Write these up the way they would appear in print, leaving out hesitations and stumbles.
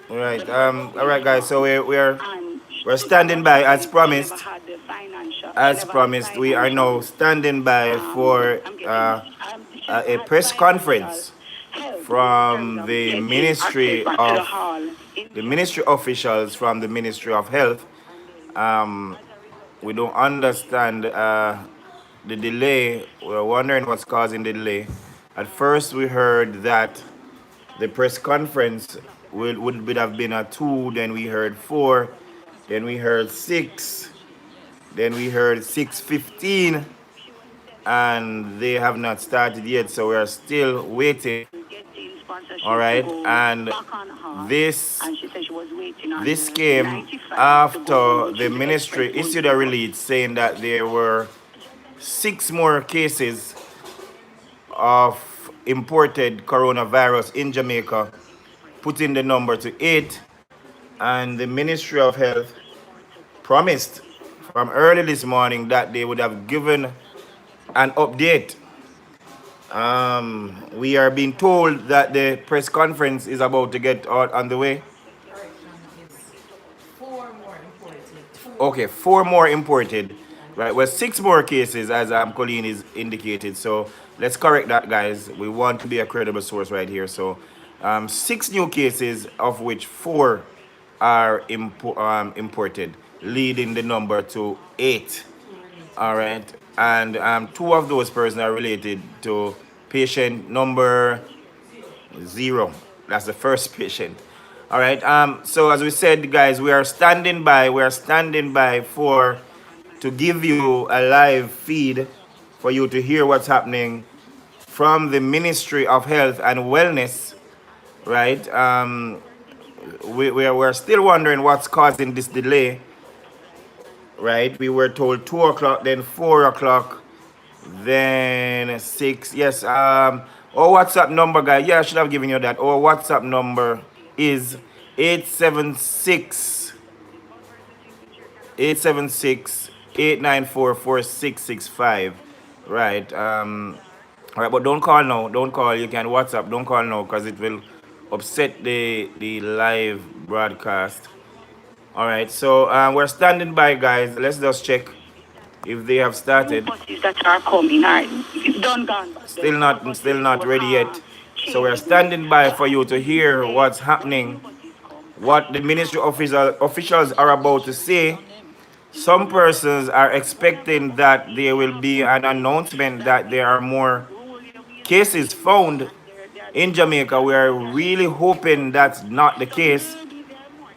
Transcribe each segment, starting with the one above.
All right. All right, guys. So we're standing by as promised. As promised, we are now standing by for a press conference from the ministry officials from the Ministry of Health. We don't understand the delay. We're wondering what's causing the delay. At first, we heard that the press conference would have been at 2, then we heard 4, then we heard 6, then we heard 6:15, and they have not started yet, so we are still waiting. All right, and this came after the ministry issued a release saying that there were 6 more cases of imported coronavirus in Jamaica, putting the number to 8. And the Ministry of Health promised from early this morning that they would have given an update. We are being told that the press conference is about to get out on the way. Okay, 4 more imported. Right, well, 6 more cases, as Colleen is indicated. So let's correct that, guys. We want to be a credible source right here. So 6 new cases, of which 4 are imported, leading the number to 8. All right, and 2 of those persons are related to patient number 0. That's the first patient. All right. So as we said, guys, we are standing by. We are standing by to give you a live feed for you to hear what's happening from the Ministry of Health and Wellness. Right. We're still wondering what's causing this delay. Right. We were told 2 o'clock, then 4 o'clock, then 6. Yes. Our WhatsApp number, guys. Yeah, I should have given you that. Our WhatsApp number is 876 894 4665. Right. All right, but don't call now. Don't call. You can WhatsApp. Don't call now because it will upset the live broadcast. All right. So we're standing by, guys. Let's just check if they have started. That are coming are done. Still not ready yet. So we're standing by for you to hear what's happening, what the ministry officials are about to say. Some persons are expecting that there will be an announcement that there are more cases found in Jamaica. We are really hoping that's not the case,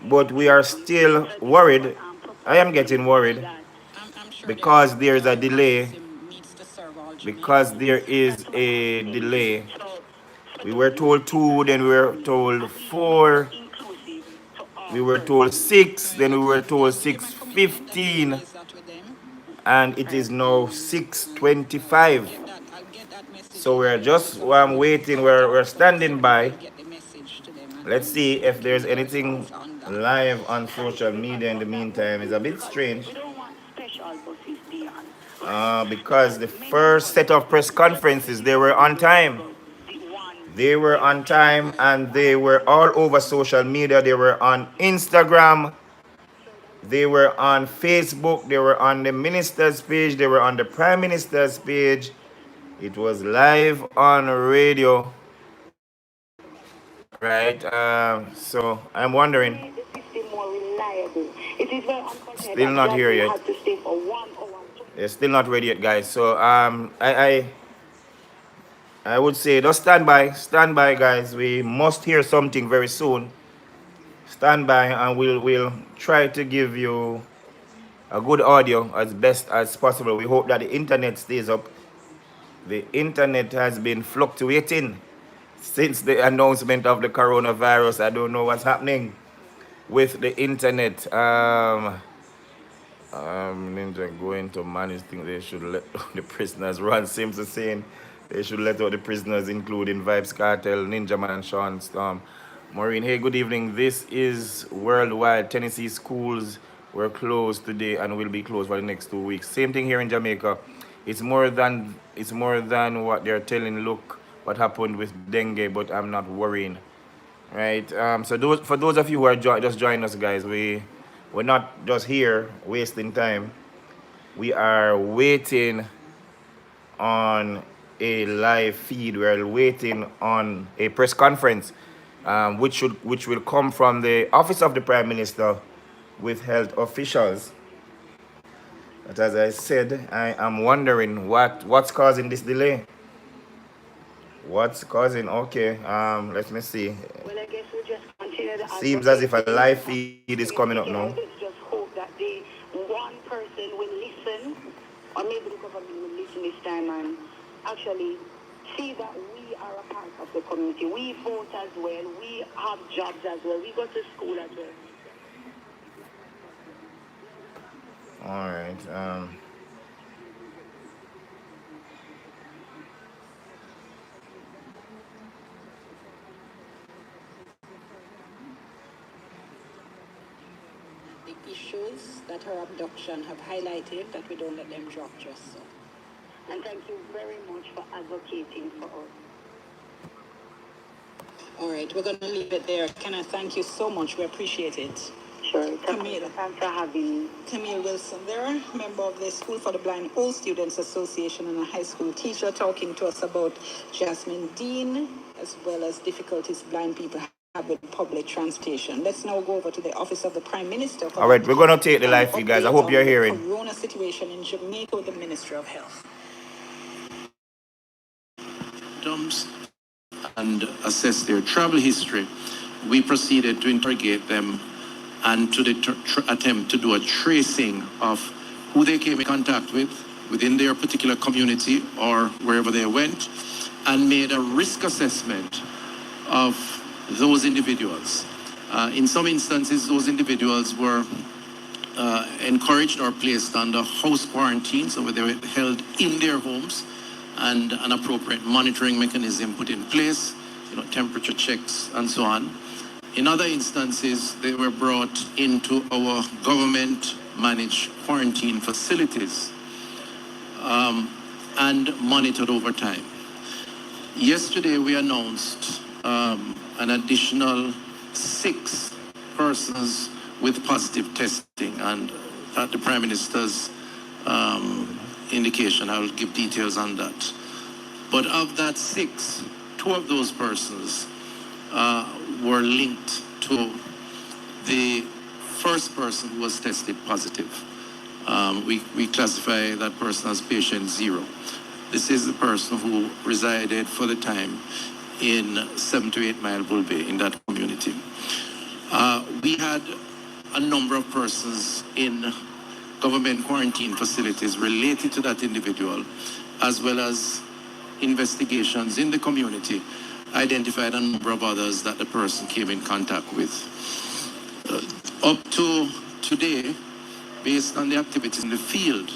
but we are still worried. I am getting worried because there is a delay. Because there is a delay. We were told 2, then we were told 4. We were told 6, then we were told 6:15, and it is now 6:25. So we're just waiting. We're standing by. Let's see if there's anything live on social media in the meantime. It's a bit strange because the first set of press conferences, they were on time. They were on time and they were all over social media. They were on Instagram. They were on Facebook. They were on the minister's page. They were on the prime minister's page. It was live on radio. Right. So I'm wondering. Still not here yet. They're still not ready yet, guys. So I would say just stand by, guys. We must hear something very soon. Stand by, and we'll try to give you a good audio as best as possible. We hope that the internet stays up. The internet has been fluctuating since the announcement of the coronavirus. I don't know what's happening with the internet. Ninja going to manage things. They should let the prisoners run. Simpson saying they should let out the prisoners, including Vibes Cartel, Ninja Man, and Sean Storm. Maureen, hey, good evening. This is worldwide. Tennessee schools were closed today and will be closed for the next 2 weeks. Same thing here in Jamaica. It's more than what they're telling. Look what happened with dengue, but I'm not worrying. right? So for those of you who are just joining us, guys, we're not just here wasting time. We are waiting on a live feed. We're waiting on a press conference, which will come from the office of the Prime Minister with health officials. But as I said, I am wondering what's causing this delay. What's causing? Okay, let me see. Well, I guess we just continue to Seems as if advocate a for the live feed is coming up now. Let us just hope that the one person will listen, or maybe the government will listen this time and actually see that we are a part of the community. We vote as well. We have jobs as well. We go to school as well. All right. The issues that her abduction have highlighted, that we don't let them drop just so. And thank you very much for advocating for us. All right, we're going to leave it there. Can I thank you so much? We appreciate it. Sure. Camille. Thanks for having me. Camille Wilson there, member of the School for the Blind Old Students Association and a high school teacher, talking to us about Jasmine Dean, as well as difficulties blind people have with public transportation. Let's now go over to the office of the Prime Minister. All right, we're going to take the live feed, guys. I hope you're hearing. Corona situation in Jamaica with the Ministry of Health. And assess their travel history. We proceeded to interrogate them and to attempt to do a tracing of who they came in contact with within their particular community or wherever they went, and made a risk assessment of those individuals. In some instances, those individuals were encouraged or placed under house quarantine, so they were held in their homes, and an appropriate monitoring mechanism put in place, temperature checks and so on. In other instances, they were brought into our government-managed quarantine facilities and monitored over time. Yesterday, we announced an additional 6 persons with positive testing, and at the Prime Minister's indication, I will give details on that. But of that 6, 2 of those persons were linked to the first person who was tested positive. We classify that person as patient 0. This is the person who resided for the time in 7 to 8 Mile Bull Bay in that community. We had a number of persons in government quarantine facilities related to that individual, as well as investigations in the community identified a number of others that the person came in contact with. Up to today, based on the activities in the field,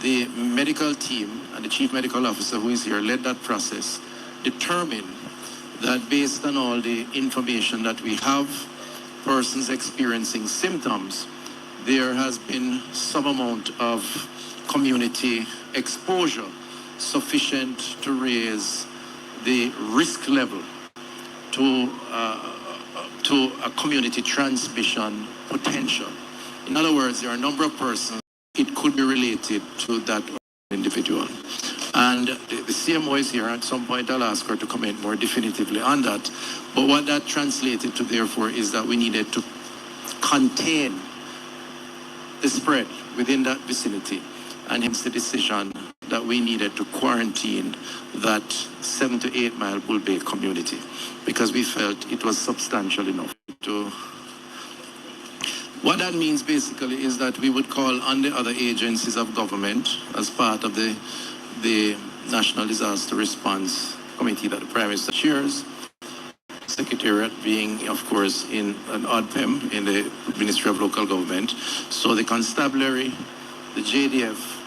the medical team and the chief medical officer who is here led that process, determined that based on all the information that we have, persons experiencing symptoms, there has been some amount of community exposure sufficient to raise the risk level to a community transmission potential. In other words, there are a number of persons it could be related to that individual. And the CMO is here. At some point, I'll ask her to comment more definitively on that. But what that translated to, therefore, is that we needed to contain the spread within that vicinity, and hence the decision that we needed to quarantine that 7 to 8 Mile Bull Bay community, because we felt it was substantial enough to. What that means basically is that we would call on the other agencies of government as part of the National Disaster Response Committee that the Prime Minister chairs, Secretariat being, of course, in an ODPEM in the Ministry of Local Government. So the Constabulary, the JDF,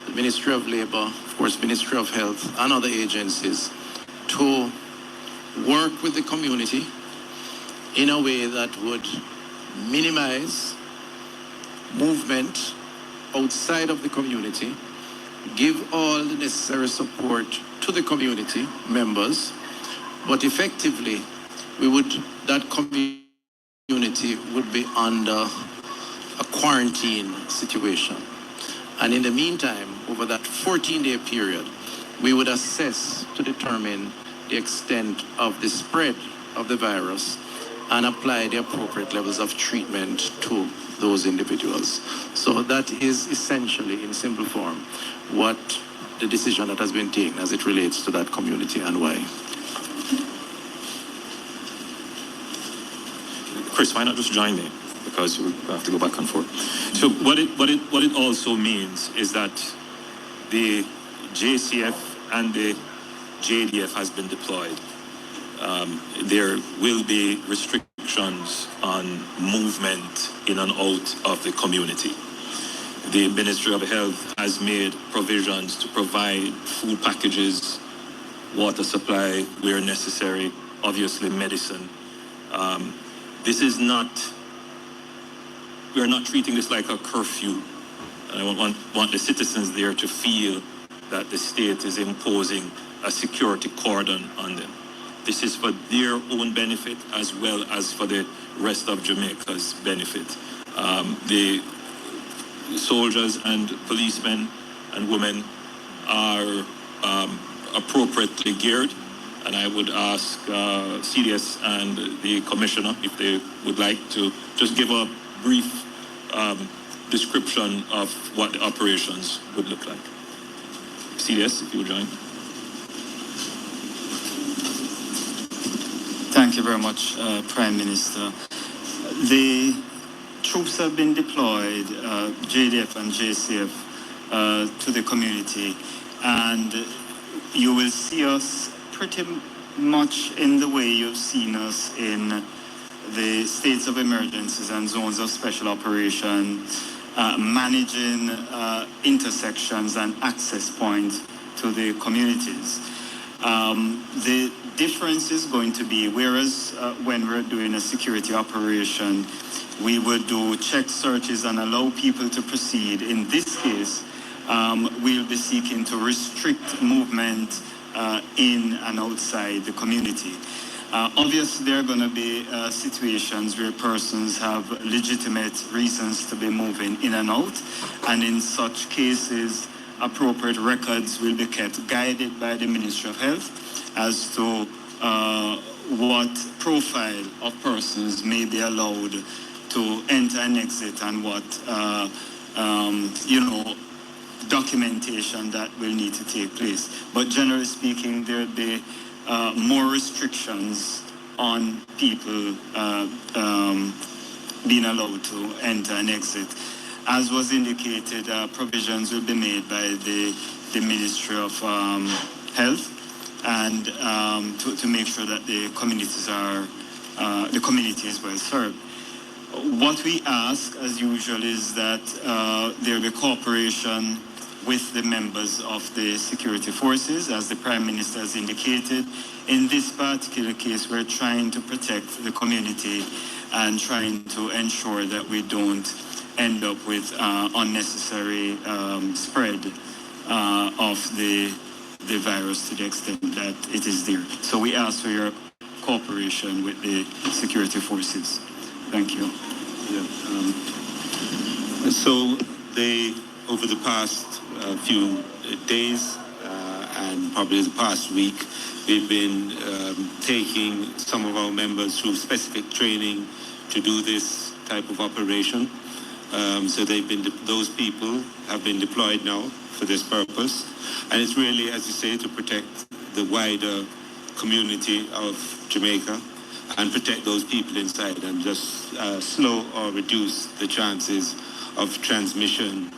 the Ministry of Labor, of course, Ministry of Health, and other agencies to work with the community in a way that would minimize movement outside of the community, give all the necessary support to the community members, but effectively that community would be under a quarantine situation. And in the meantime, over that 14-day period, we would assess to determine the extent of the spread of the virus and apply the appropriate levels of treatment to those individuals. So that is essentially, in simple form, what the decision that has been taken as it relates to that community and why. Chris, why not just join me? Because we have to go back and forth. So what it also means is that the JCF and the JDF has been deployed. There will be restrictions on movement in and out of the community. The Ministry of Health has made provisions to provide food packages, water supply where necessary, obviously medicine. This is not, we're not treating this like a curfew. I want the citizens there to feel that the state is imposing a security cordon on them. This is for their own benefit as well as for the rest of Jamaica's benefit. The soldiers and policemen and women are appropriately geared, and I would ask CDS and the Commissioner if they would like to just give a brief description of what the operations would look like. CDS, if you would join. Thank you very much, Prime Minister. The troops have been deployed, JDF and JCF, to the community, and you will see us pretty much in the way you've seen us in the states of emergencies and zones of special operation, managing intersections and access points to the communities. The difference is going to be, whereas when we're doing a security operation, we would do check searches and allow people to proceed. In this case, we'll be seeking to restrict movement in and outside the community. Obviously, there are going to be situations where persons have legitimate reasons to be moving in and out, and in such cases, appropriate records will be kept, guided by the Ministry of Health as to what profile of persons may be allowed to enter and exit, and what documentation that will need to take place. But generally speaking, there will be more restrictions on people being allowed to enter and exit. As was indicated, provisions will be made by the Ministry of Health, and to make sure that the community is well served. What we ask, as usual, is that there be cooperation with the members of the security forces, as the Prime Minister has indicated. In this particular case, we're trying to protect the community and trying to ensure that we don't end up with unnecessary spread of the virus to the extent that it is there. So we ask for your cooperation with the security forces. Thank you. So over the past few days and probably the past week, we've been taking some of our members through specific training to do this type of operation. So those people have been deployed now for this purpose. And it's really, as you say, to protect the wider community of Jamaica and protect those people inside and just slow or reduce the chances of transmission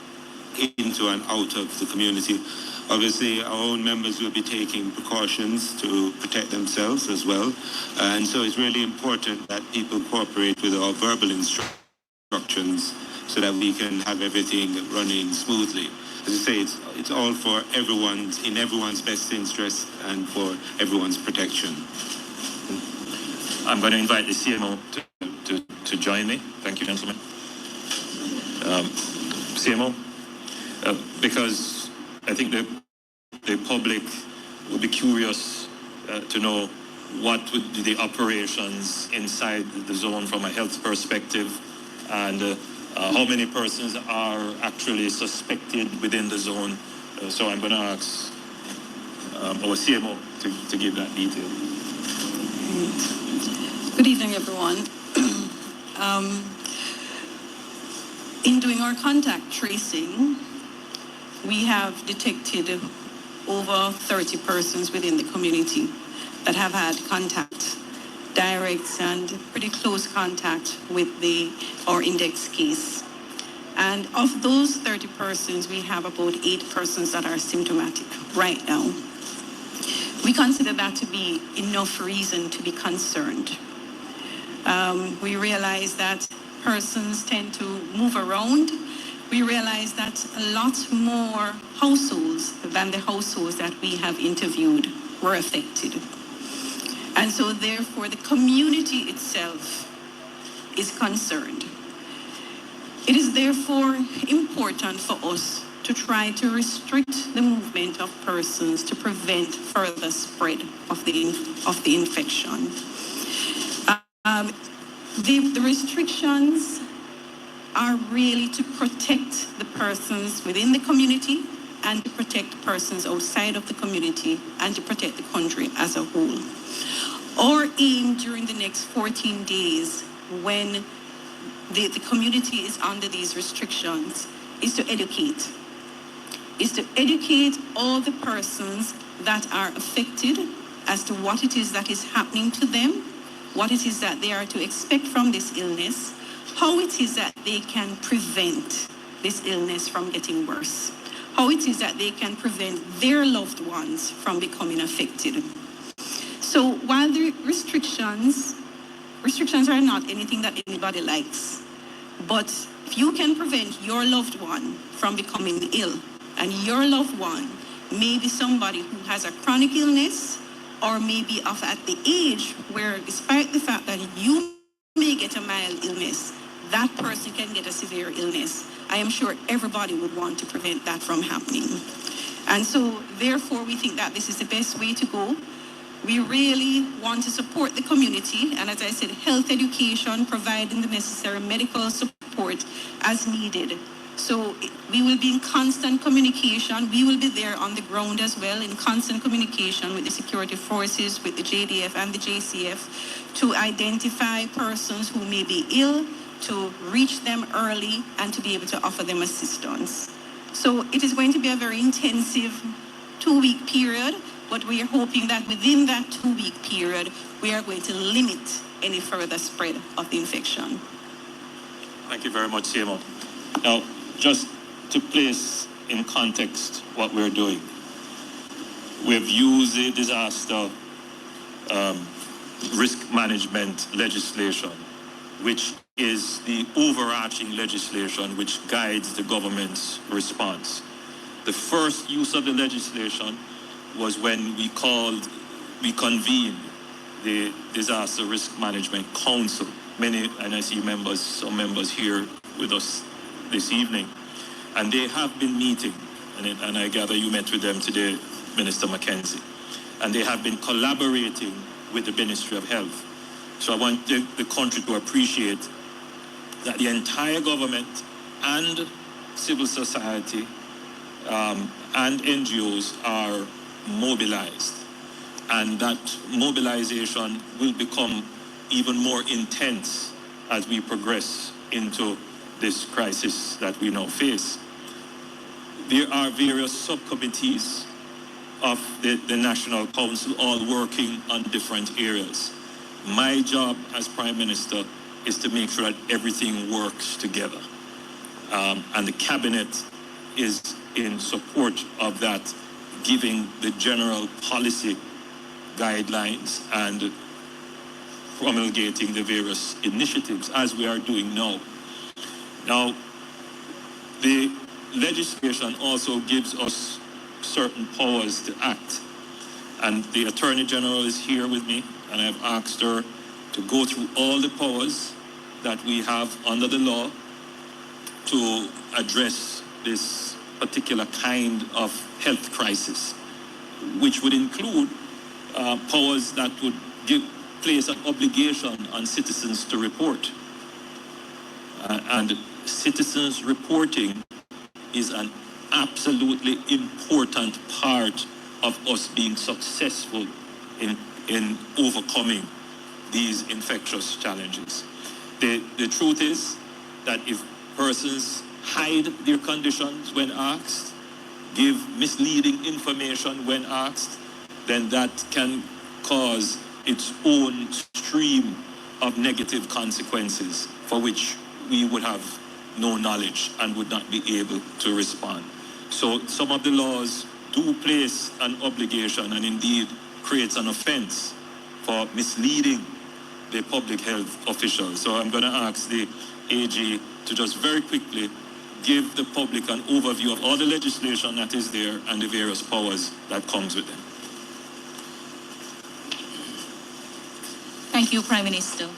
into and out of the community. Obviously, our own members will be taking precautions to protect themselves as well. And so it's really important that people cooperate with our verbal instructions so that we can have everything running smoothly. As I say, it's all for in everyone's best interest and for everyone's protection. I'm going to invite the CMO to join me. Thank you, gentlemen. CMO, because I think the public will be curious to know what would be the operations inside the zone from a health perspective, and how many persons are actually suspected within the zone. So I'm going to ask our CMO to give that detail. Good evening, everyone. In doing our contact tracing, we have detected over 30 persons within the community that have had contact, direct and pretty close contact with our index case. And of those 30 persons, we have about 8 persons that are symptomatic right now. We consider that to be enough reason to be concerned. We realize that persons tend to move around. We realize that a lot more households than the households that we have interviewed were affected. And so therefore the community itself is concerned. It is therefore important for us to try to restrict the movement of persons to prevent further spread of the infection. The restrictions are really to protect the persons within the community and to protect persons outside of the community and to protect the country as a whole. Our aim during the next 14 days when the community is under these restrictions is to educate all the persons that are affected as to what it is that is happening to them, what it is that they are to expect from this illness, how it is that they can prevent this illness from getting worse, how it is that they can prevent their loved ones from becoming affected. So while the restrictions are not anything that anybody likes, but if you can prevent your loved one from becoming ill, and your loved one may be somebody who has a chronic illness, or maybe at the age where, despite the fact that you may get a mild illness, that person can get a severe illness, I am sure everybody would want to prevent that from happening. And so, therefore, we think that this is the best way to go. We really want to support the community, and as I said, health education, providing the necessary medical support as needed. So we will be in constant communication. We will be there on the ground as well, in constant communication with the security forces, with the JDF and the JCF, to identify persons who may be ill, to reach them early, and to be able to offer them assistance. So it is going to be a very intensive 2-week period, but we are hoping that within that 2-week period, we are going to limit any further spread of the infection. Thank you very much, CMO. Now, just to place in context what we're doing, we've used the disaster risk management legislation, which is the overarching legislation which guides the government's response. The first use of the legislation was when we convened the Disaster Risk Management Council. Many, and I see some members here with us this evening, and they have been meeting, and I gather you met with them today, Minister Mackenzie, and they have been collaborating with the Ministry of Health. So I want the country to appreciate that the entire government and civil society and NGOs are mobilized, and that mobilization will become even more intense as we progress into this crisis that we now face. There are various subcommittees of the National Council all working on different areas. My job as Prime Minister is to make sure that everything works together. And the Cabinet is in support of that, giving the general policy guidelines and promulgating the various initiatives as we are doing now. Now, the legislation also gives us certain powers to act. And the Attorney General is here with me, and I've asked her to go through all the powers that we have under the law to address this particular kind of health crisis, which would include powers that would place an obligation on citizens to report. And citizens reporting is an absolutely important part of us being successful in overcoming these infectious challenges. The truth is that if persons hide their conditions when asked, give misleading information when asked, then that can cause its own stream of negative consequences for which we would have no knowledge and would not be able to respond. So some of the laws do place an obligation and indeed creates an offense for misleading the public health officials. So I'm going to ask the AG to just very quickly give the public an overview of all the legislation that is there and the various powers that comes with them. Thank you, Prime Minister.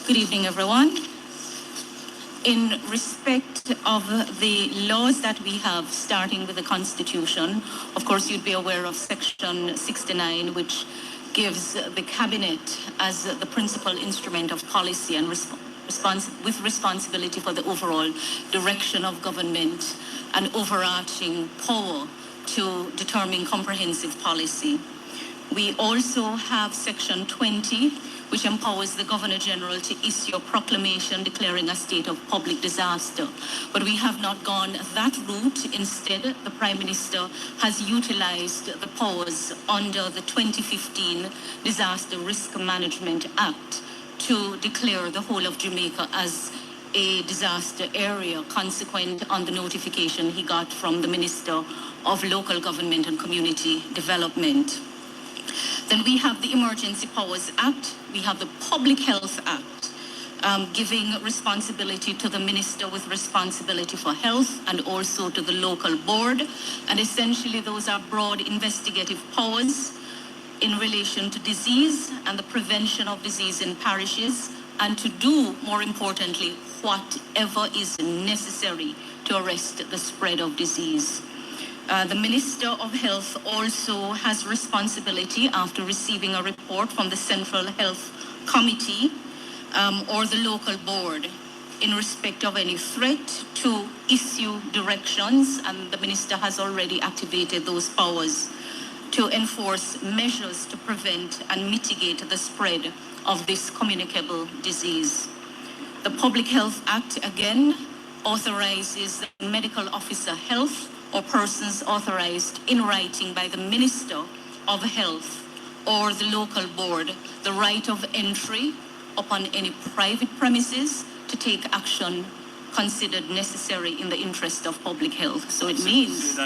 Good evening, everyone. In respect of the laws that we have, starting with the Constitution, of course, you'd be aware of Section 69, which gives the Cabinet as the principal instrument of policy and with responsibility for the overall direction of government and overarching power to determine comprehensive policy. We also have Section 20, which empowers the Governor General to issue a proclamation declaring a state of public disaster. But we have not gone that route. Instead, the Prime Minister has utilized the powers under the 2015 Disaster Risk Management Act to declare the whole of Jamaica as a disaster area, consequent on the notification he got from the Minister of Local Government and Community Development. Then we have the Emergency Powers Act, we have the Public Health Act, giving responsibility to the Minister with responsibility for health and also to the local board. And essentially those are broad investigative powers in relation to disease and the prevention of disease in parishes, and to do, more importantly, whatever is necessary to arrest the spread of disease. The Minister of Health also has responsibility after receiving a report from the Central Health Committee or the local board in respect of any threat to issue directions, and the Minister has already activated those powers to enforce measures to prevent and mitigate the spread of this communicable disease. The Public Health Act, again, authorizes the medical officer health or persons authorized in writing by the Minister of Health or the local board the right of entry upon any private premises to take action considered necessary in the interest of public health. So it means,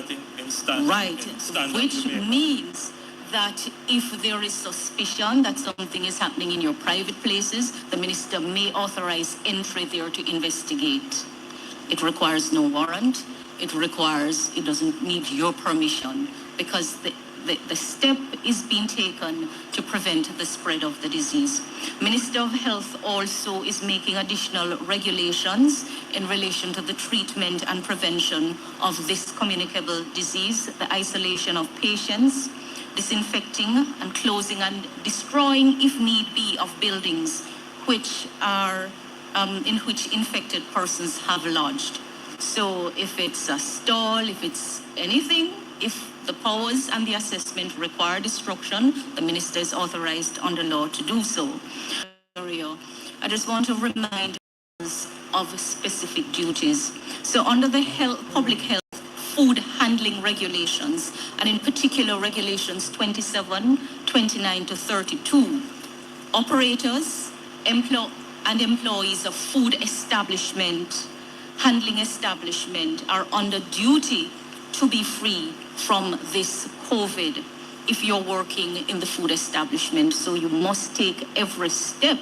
which means that if there is suspicion that something is happening in your private places, the Minister may authorize entry there to investigate. It requires no warrant. It doesn't need your permission, because the step is being taken to prevent the spread of the disease. Minister of Health also is making additional regulations in relation to the treatment and prevention of this communicable disease, the isolation of patients, disinfecting and closing and destroying, if need be, of buildings which are in which infected persons have lodged. So if it's a stall, if it's anything, if the powers and the assessment require destruction, the Minister is authorized under law to do so. I just want to remind us of specific duties. So under the public health food handling regulations, and in particular regulations 27, 29 to 32, operators and employees of food establishment, handling establishment are under duty to be free from this COVID if you're working in the food establishment. So you must take every step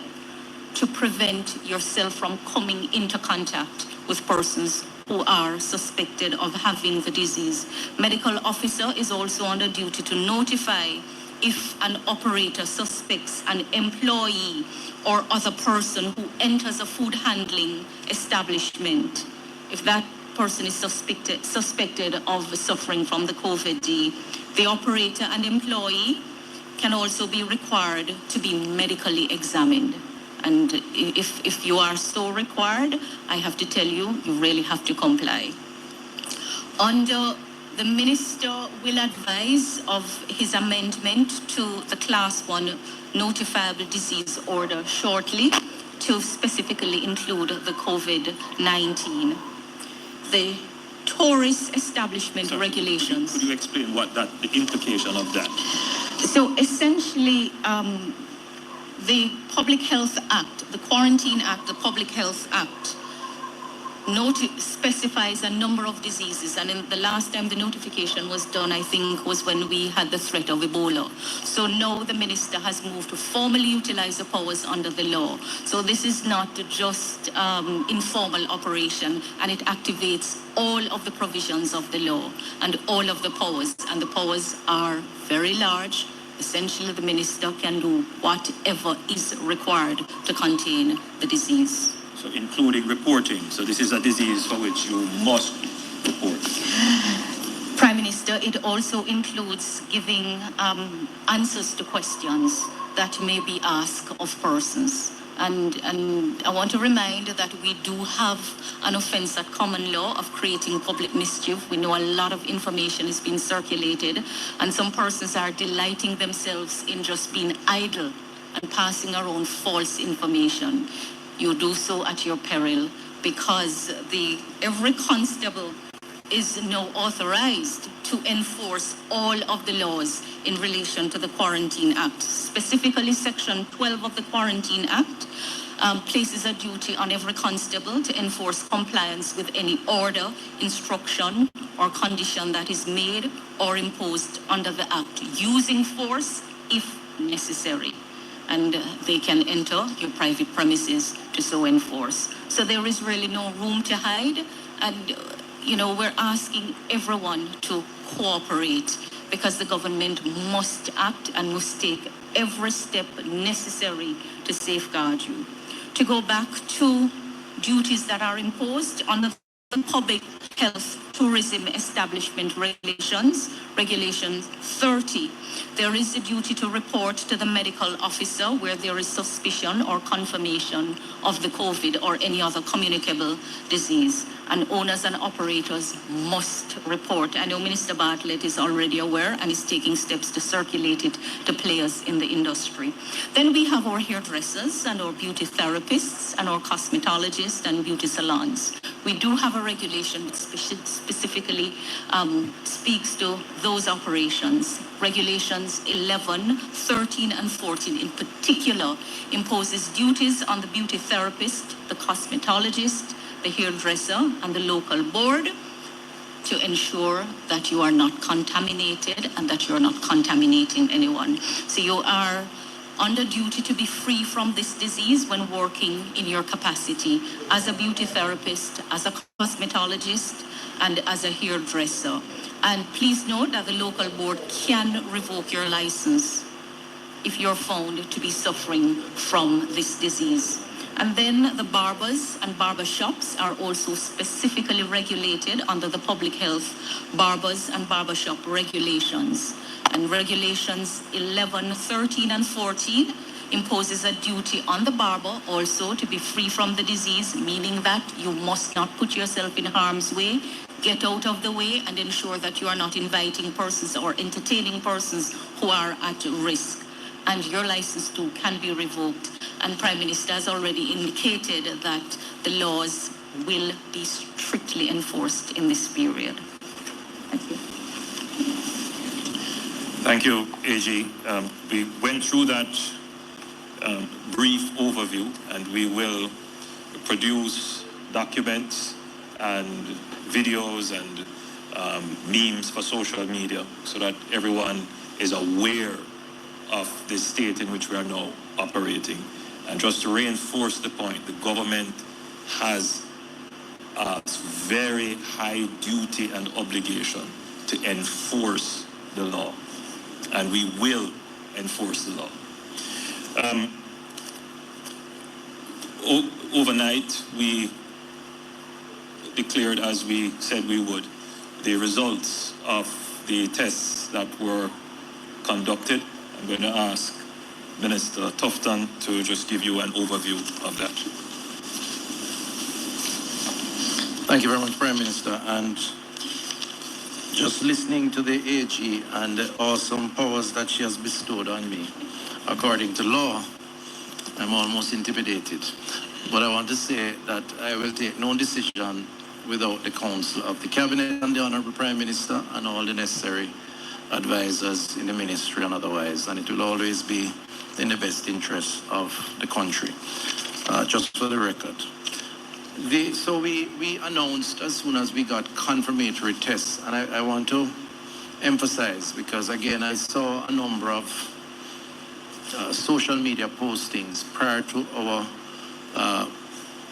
to prevent yourself from coming into contact with persons who are suspected of having the disease. Medical officer is also under duty to notify if an operator suspects an employee or other person who enters a food handling establishment. If that person is suspected of suffering from the COVID, the operator and employee can also be required to be medically examined. And if you are so required, I have to tell you, you really have to comply. The Minister will advise of his amendment to the Class 1 notifiable disease order shortly to specifically include the COVID-19. The tourist establishment regulations. Could you explain what the implication of that? So essentially, the Public Health Act, the Quarantine Act, the Public Health Act, specifies a number of diseases, and in the last time the notification was done, I think, was when we had the threat of Ebola. So now the Minister has moved to formally utilize the powers under the law. So this is not just informal operation, and it activates all of the provisions of the law and all of the powers, and the powers are very large. Essentially, the Minister can do whatever is required to contain the disease. So including reporting. So this is a disease for which you must report. Prime Minister, it also includes giving answers to questions that may be asked of persons. And I want to remind that we do have an offense at common law of creating public mischief. We know a lot of information is being circulated, and some persons are delighting themselves in just being idle and passing around false information. You do so at your peril, because every constable is now authorized to enforce all of the laws in relation to the Quarantine Act. Specifically, Section 12 of the Quarantine Act places a duty on every constable to enforce compliance with any order, instruction, or condition that is made or imposed under the Act, using force if necessary. And they can enter your private premises to so enforce. So there is really no room to hide. And, we're asking everyone to cooperate, because the government must act and must take every step necessary to safeguard you. To go back to duties that are imposed under the Public Health Tourism Establishment Regulations, Regulation 30, there is a duty to report to the medical officer where there is suspicion or confirmation of the COVID or any other communicable disease. And owners and operators must report. I know Minister Bartlett is already aware and is taking steps to circulate it to players in the industry. Then we have our hairdressers and our beauty therapists and our cosmetologists and beauty salons. We do have a regulation that specifically speaks to those operations. Regulations 11, 13, and 14 in particular imposes duties on the beauty therapist, the cosmetologist, the hairdresser, and the local board to ensure that you are not contaminated and that you are not contaminating anyone. So you are under duty to be free from this disease when working in your capacity as a beauty therapist, as a cosmetologist, and as a hairdresser. And please note that the local board can revoke your license if you're found to be suffering from this disease. And then the barbers and barber shops are also specifically regulated under the Public Health Barbers and Barbershop Regulations. And Regulations 11, 13, and 14 imposes a duty on the barber also to be free from the disease, meaning that you must not put yourself in harm's way. Get out of the way and ensure that you are not inviting persons or entertaining persons who are at risk. And your license too can be revoked. And Prime Minister has already indicated that the laws will be strictly enforced in this period. Thank you. Thank you, AG. We went through that brief overview, and we will produce documents and videos and memes for social media so that everyone is aware of the state in which we are now operating. And just to reinforce the point, the government has a very high duty and obligation to enforce the law. And we will enforce the law. Overnight, we declared, as we said we would, the results of the tests that were conducted. I'm going to ask Minister Tufton to just give you an overview of that. Thank you very much, Prime Minister. And just listening to the AG and the awesome powers that she has bestowed on me, according to law, I'm almost intimidated. But I want to say that I will take no decision without the counsel of the Cabinet and the Honourable Prime Minister and all the necessary advisors in the ministry and otherwise. And it will always be in the best interest of the country. Just for the record. So we announced as soon as we got confirmatory tests, and I want to emphasize, because again, I saw a number of social media postings prior to our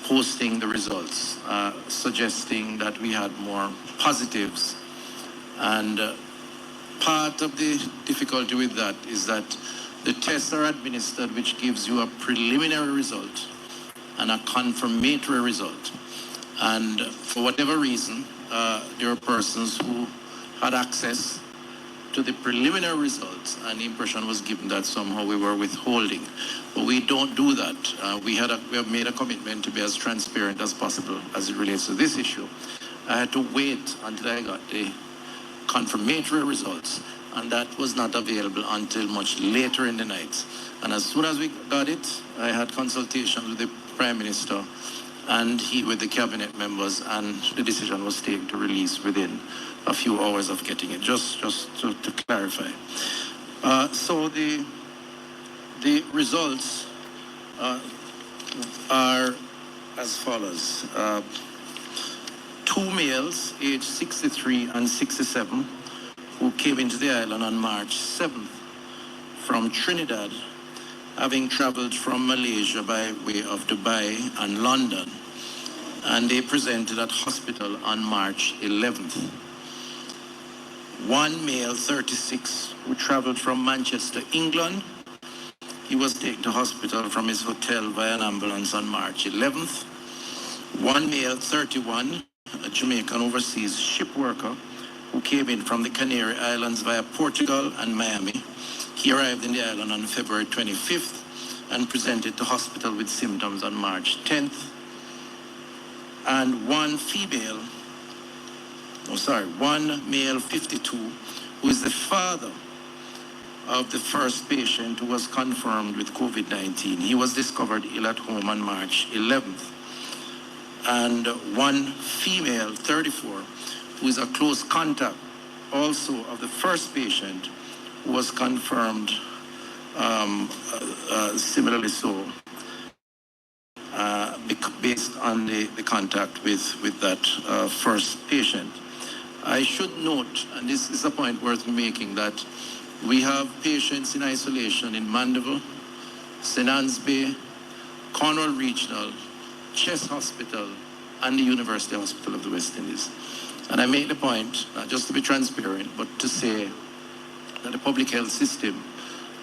posting the results, suggesting that we had more positives. And part of the difficulty with that is that the tests are administered, which gives you a preliminary result and a confirmatory result. And for whatever reason, there are persons who had access to the preliminary results, and the impression was given that somehow we were withholding. But we don't do that. We have made a commitment to be as transparent as possible as it relates to this issue. I had to wait until I got the confirmatory results, and that was not available until much later in the night. And as soon as we got it, I had consultation with the Prime Minister and with the Cabinet members, and the decision was taken to release within a few hours of getting it, just to clarify. So the results are as follows. 2 males aged 63 and 67 who came into the island on March 7th from Trinidad, having traveled from Malaysia by way of Dubai and London, and they presented at hospital on March 11th. 1 male, 36, who traveled from Manchester, England. He was taken to hospital from his hotel via an ambulance on March 11th. 1 male, 31, a Jamaican overseas ship worker who came in from the Canary Islands via Portugal and Miami. He arrived in the island on February 25th and presented to hospital with symptoms on March 10th. And 1 male, 52, who is the father of the first patient who was confirmed with COVID-19. He was discovered ill at home on March 11th. And 1 female, 34, who is a close contact also of the first patient who was confirmed similarly so, based on the contact with that first patient. I should note, and this is a point worth making, that we have patients in isolation in Mandeville, St. Anne's Bay, Cornwall Regional, Chest Hospital, and the University Hospital of the West Indies. And I make the point, not just to be transparent, but to say that the public health system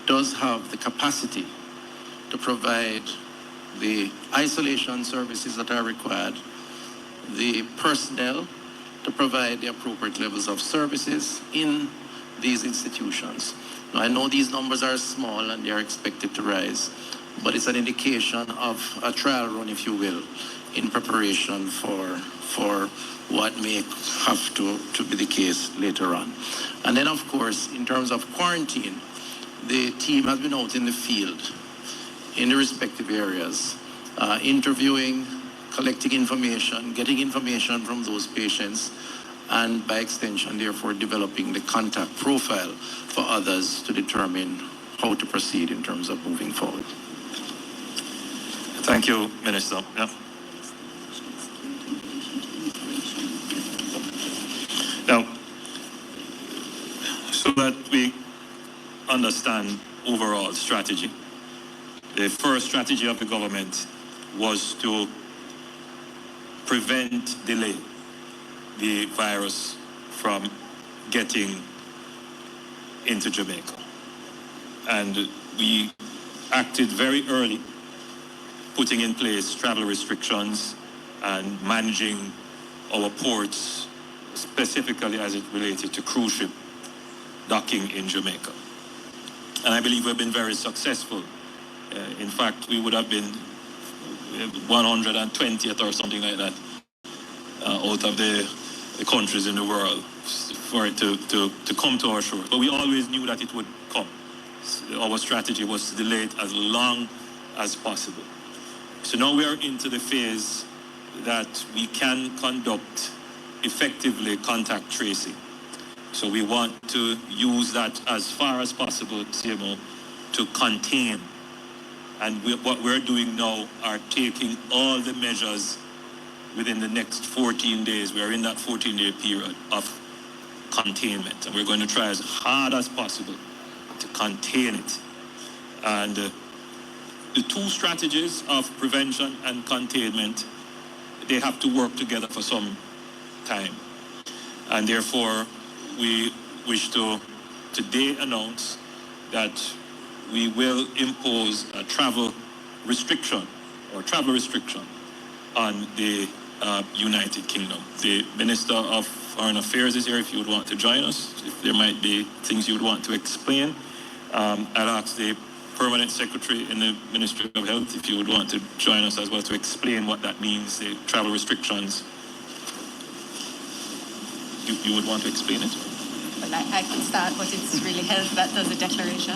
does have the capacity to provide the isolation services that are required, the personnel to provide the appropriate levels of services in these institutions. Now, I know these numbers are small and they are expected to rise, but it's an indication of a trial run, if you will, in preparation for what may have to be the case later on. And then, of course, in terms of quarantine, the team has been out in the field in the respective areas, interviewing, collecting information, getting information from those patients, and by extension, therefore, developing the contact profile for others to determine how to proceed in terms of moving forward. Thank you, Minister. Yeah. Now, so that we understand overall strategy, the first strategy of the government was to prevent, delay the virus from getting into Jamaica. And we acted very early, putting in place travel restrictions and managing our ports, specifically as it related to cruise ship docking in Jamaica. And I believe we've been very successful. In fact, we would have been 120th or something like that out of the countries in the world for it to come to our shore. But we always knew that it would come. Our strategy was to delay it as long as possible. So now we are into the phase that we can conduct effectively contact tracing. So we want to use that as far as possible, CMO, to contain. And what we're doing now are taking all the measures within the next 14 days. We're in that 14-day period of containment. And we're going to try as hard as possible to contain it. And the two strategies of prevention and containment, they have to work together for some time. And therefore, we wish to today announce that we will impose a travel restriction on the United Kingdom. The Minister of Foreign Affairs is here if you would want to join us, if there might be things you would want to explain. I'll ask the Permanent Secretary in the Ministry of Health if you would want to join us as well to explain what that means, the travel restrictions. You would want to explain it? Well, I can start, but it's really health that does the declaration.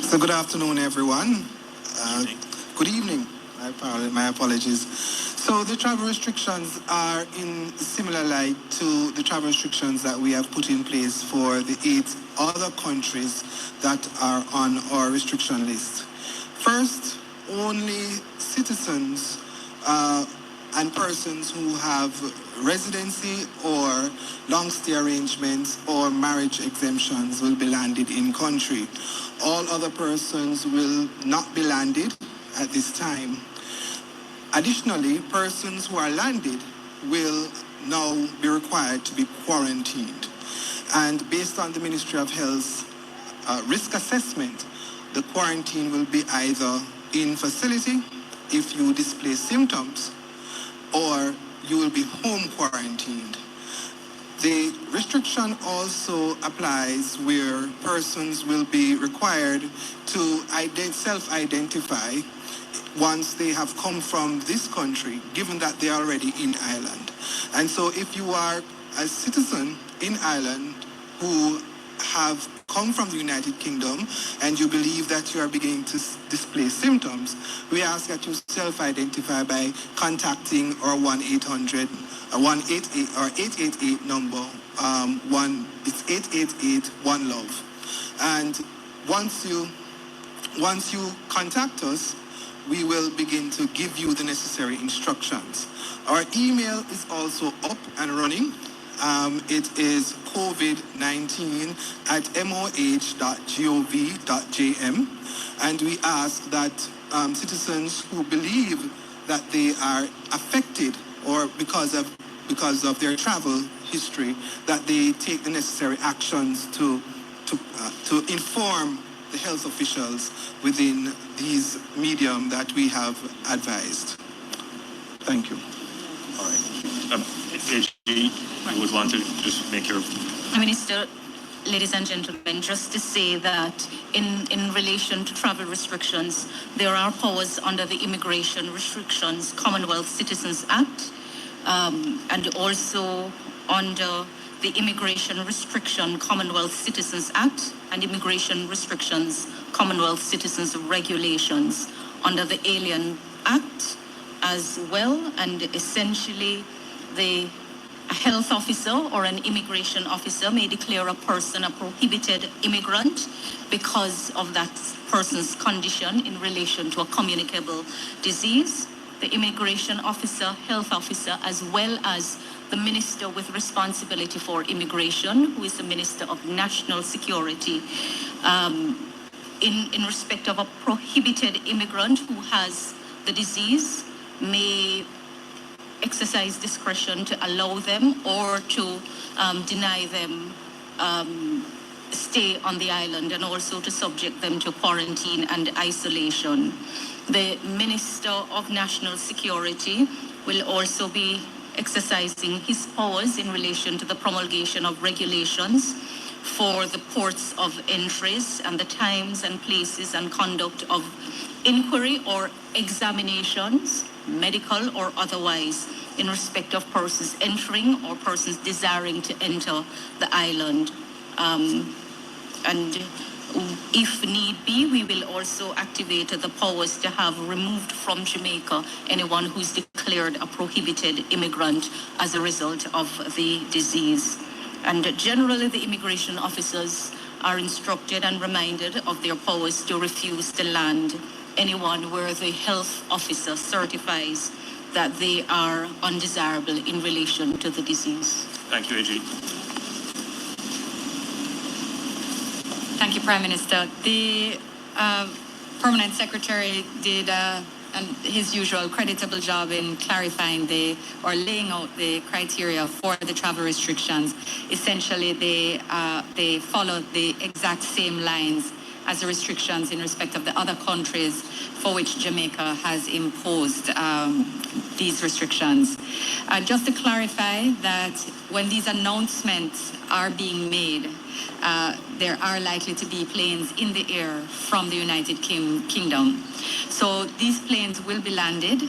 So good afternoon, everyone. Good evening. My apologies. So the travel restrictions are in similar light to the travel restrictions that we have put in place for the 8 other countries that are on our restriction list. First, only citizens and persons who have residency or long-stay arrangements or marriage exemptions will be landed in country. All other persons will not be landed at this time. Additionally, persons who are landed will now be required to be quarantined. And based on the Ministry of Health's risk assessment, the quarantine will be either in facility if you display symptoms, or you will be home quarantined. The restriction also applies where persons will be required to self-identify once they have come from this country, given that they are already in Ireland. And so if you are a citizen in Ireland who have come from the United Kingdom and you believe that you are beginning to display symptoms, we ask that you self-identify by contacting our 1-800 188 or 888 number. It's 888-1-LOVE. And once you contact us, we will begin to give you the necessary instructions. Our email is also up and running. It is covid19@moh.gov.jm, and we ask that citizens who believe that they are affected or because of their travel history, that they take the necessary actions to inform the health officials within these medium that we have advised. Thank you. All right. AG, you would want to just make your... Minister, ladies and gentlemen, just to say that in relation to travel restrictions, there are powers under the Immigration Restrictions Commonwealth Citizens Act, and also under the Immigration Restriction Commonwealth Citizens Act and Immigration Restrictions Commonwealth Citizens Regulations under the Alien Act as well. And essentially, a health officer or an immigration officer may declare a person a prohibited immigrant because of that person's condition in relation to a communicable disease. The immigration officer, health officer, as well as the minister with responsibility for immigration, who is the Minister of National Security, in respect of a prohibited immigrant who has the disease, may exercise discretion to allow them or to deny them stay on the island, and also to subject them to quarantine and isolation. The Minister of National Security will also be exercising his powers in relation to the promulgation of regulations for the ports of entries and the times and places and conduct of inquiry or examinations, medical or otherwise, in respect of persons entering or persons desiring to enter the island. And if need be, we will also activate the powers to have removed from Jamaica anyone who's declared a prohibited immigrant as a result of the disease. And generally, the immigration officers are instructed and reminded of their powers to refuse to land anyone where the health officer certifies that they are undesirable in relation to the disease. Thank you, AG. Thank you, Prime Minister. The Permanent Secretary did his usual creditable job in clarifying or laying out the criteria for the travel restrictions. Essentially, they follow the exact same lines as the restrictions in respect of the other countries for which Jamaica has imposed these restrictions. Just to clarify that when these announcements are being made, there are likely to be planes in the air from the United Kingdom. So these planes will be landed,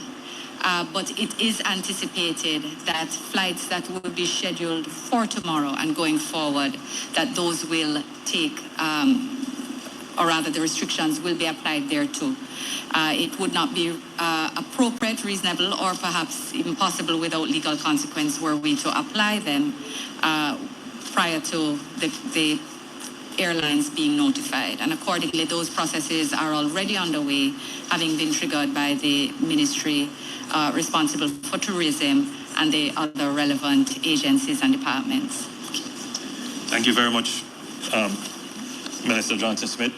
but it is anticipated that flights that will be scheduled for tomorrow and going forward, that those will take, or rather the restrictions will be applied there too. It would not be appropriate, reasonable, or perhaps even possible without legal consequence were we to apply them prior to the airlines being notified. And accordingly, those processes are already underway, having been triggered by the ministry responsible for tourism and the other relevant agencies and departments. Thank you very much, Minister Johnson-Smith.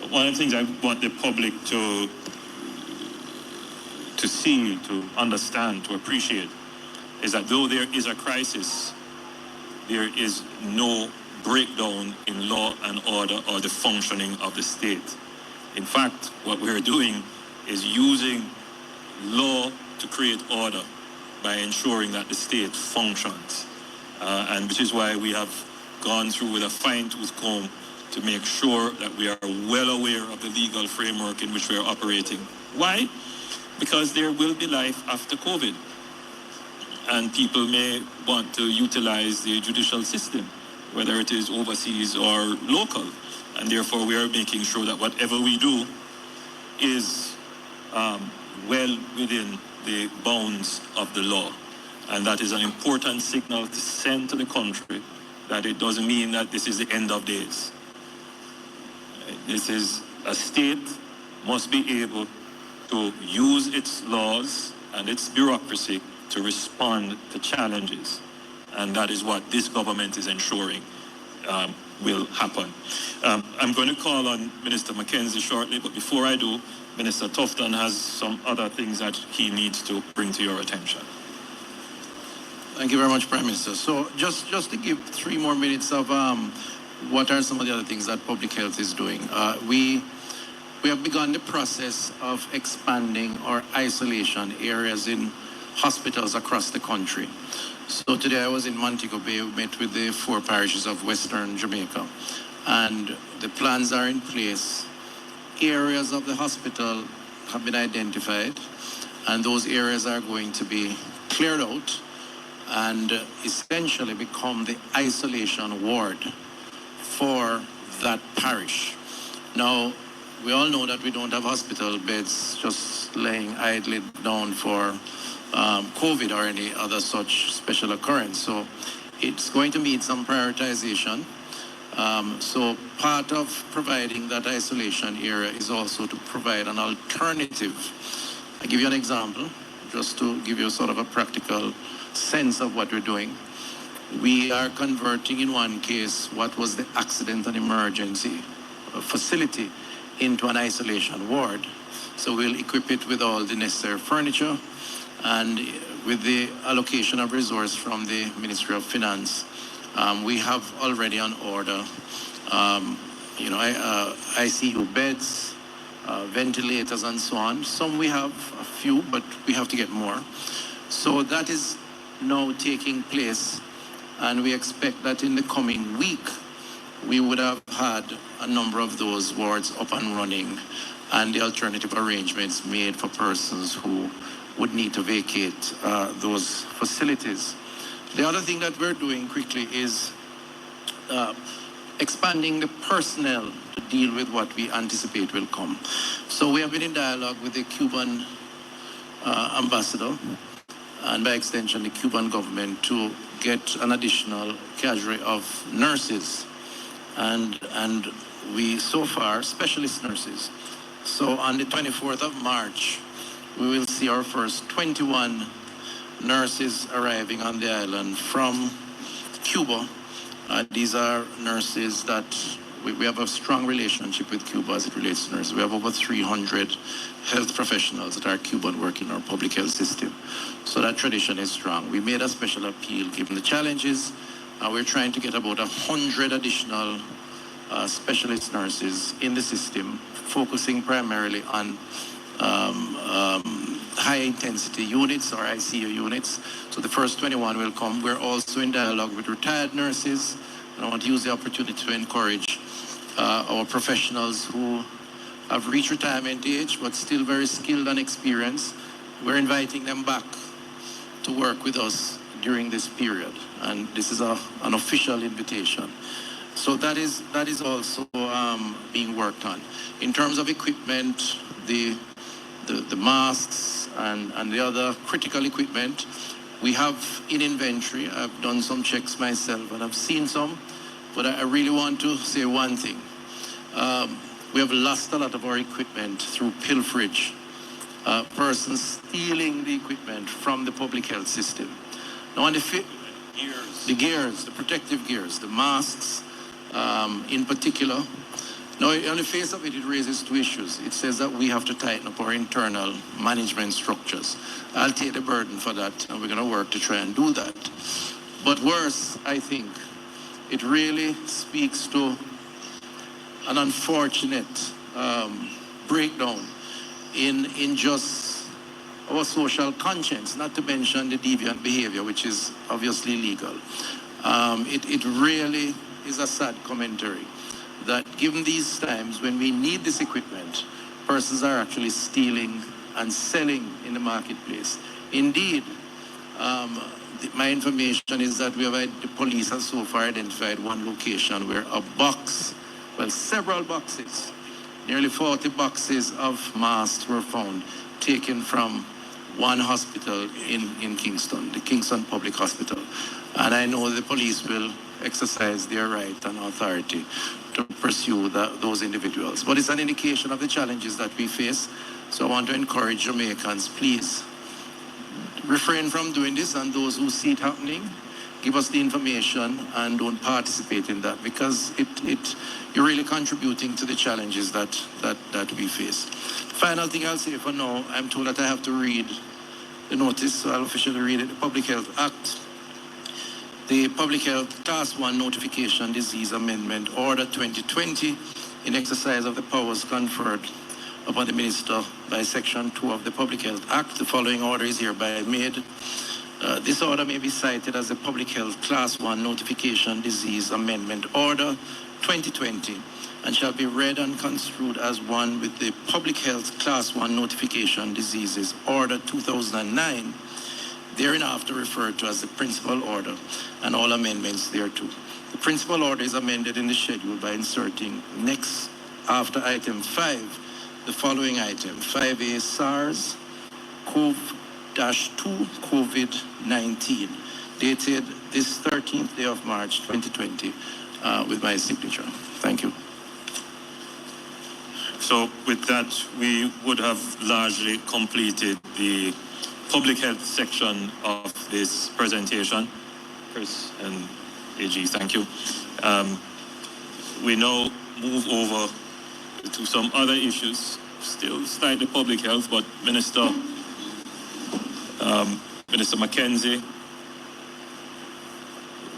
One of the things I want the public to see, to understand, to appreciate, is that though there is a crisis, there is no breakdown in law and order or the functioning of the state. In fact, what we're doing is using law to create order by ensuring that the state functions. And which is why we have gone through with a fine-tooth comb to make sure that we are well aware of the legal framework in which we are operating. Why? Because there will be life after COVID. And people may want to utilize the judicial system, whether it is overseas or local. And therefore, we are making sure that whatever we do is well within the bounds of the law. And that is an important signal to send to the country that it doesn't mean that this is the end of days. This is a state must be able to use its laws and its bureaucracy to respond to challenges. And that is what this government is ensuring will happen. I'm going to call on Minister Mackenzie shortly, but before I do, Minister Tufton has some other things that he needs to bring to your attention. Thank you very much, Prime Minister. So just to give 3 more minutes of what are some of the other things that public health is doing. We have begun the process of expanding our isolation areas in hospitals across the country. So today I was in Montego Bay, we met with the 4 parishes of Western Jamaica, and the plans are in place. Areas of the hospital have been identified, and those areas are going to be cleared out and essentially become the isolation ward for that parish. Now, we all know that we don't have hospital beds just laying idly down for COVID or any other such special occurrence. So it's going to need some prioritization. So part of providing that isolation area is also to provide an alternative. I'll give you an example, just to give you sort of a practical sense of what we're doing. We are converting in one case what was the accident and emergency facility into an isolation ward. So we'll equip it with all the necessary furniture, and with the allocation of resource from the Ministry of Finance, we have already on order, ICU beds, ventilators and so on. Some we have a few, but we have to get more. So that is now taking place, and we expect that in the coming week, we would have had a number of those wards up and running and the alternative arrangements made for persons who would need to vacate those facilities. The other thing that we're doing quickly is expanding the personnel to deal with what we anticipate will come. So we have been in dialogue with the Cuban ambassador and by extension the Cuban government to get an additional cadre of nurses and we so far specialist nurses. So on the 24th of March, we will see our first 21 nurses arriving on the island from Cuba. These are nurses that we have a strong relationship with Cuba as it relates to nurses. We have over 300 health professionals that are Cuban working in our public health system. So that tradition is strong. We made a special appeal given the challenges. We're trying to get about 100 additional specialist nurses in the system, focusing primarily on high intensity units or ICU units. So the first 21 will come. We're also in dialogue with retired nurses. And I want to use the opportunity to encourage our professionals who have reached retirement age but still very skilled and experienced. We're inviting them back to work with us during this period. And this is an official invitation. So that is also being worked on. In terms of equipment, the masks and the other critical equipment, we have in inventory. I've done some checks myself and I've seen some, but I really want to say one thing. We have lost a lot of our equipment through pilferage, persons stealing the equipment from the public health system. Now on the gears, the protective gears, the masks in particular. Now, on the face of it, it raises two issues. It says that we have to tighten up our internal management structures. I'll take the burden for that, and we're going to work to try and do that. But worse, I think, it really speaks to an unfortunate breakdown in just our social conscience, not to mention the deviant behavior, which is obviously legal. It really is a sad commentary that given these times when we need this equipment, persons are actually stealing and selling in the marketplace. Indeed, my information is that the police has so far identified one location where several boxes, nearly 40 boxes of masks were found taken from one hospital in Kingston, the Kingston Public Hospital. And I know the police will exercise their right and authority to pursue those individuals. But it's an indication of the challenges that we face. So I want to encourage Jamaicans, please refrain from doing this, and those who see it happening, give us the information and don't participate in that, because you're really contributing to the challenges that we face. Final thing I'll say for now, I'm told that I have to read the notice, so I'll officially read it. The Public Health Act. The Public Health Class 1 Notification Disease Amendment Order 2020 in exercise of the powers conferred upon the Minister by Section 2 of the Public Health Act. The following order is hereby made. This order may be cited as the Public Health Class 1 Notification Disease Amendment Order 2020 and shall be read and construed as one with the Public Health Class 1 Notification Diseases Order 2009, thereinafter referred to as the Principal Order, and all amendments thereto. The Principal Order is amended in the schedule by inserting next after item 5 the following item: 5A SARS-CoV-2 COVID-19, dated this 13th day of March 2020, with my signature. Thank you. So with that, we would have largely completed the public health section of this presentation. Chris and AG, thank you. We now move over to some other issues, still slightly public health, but Minister Mackenzie.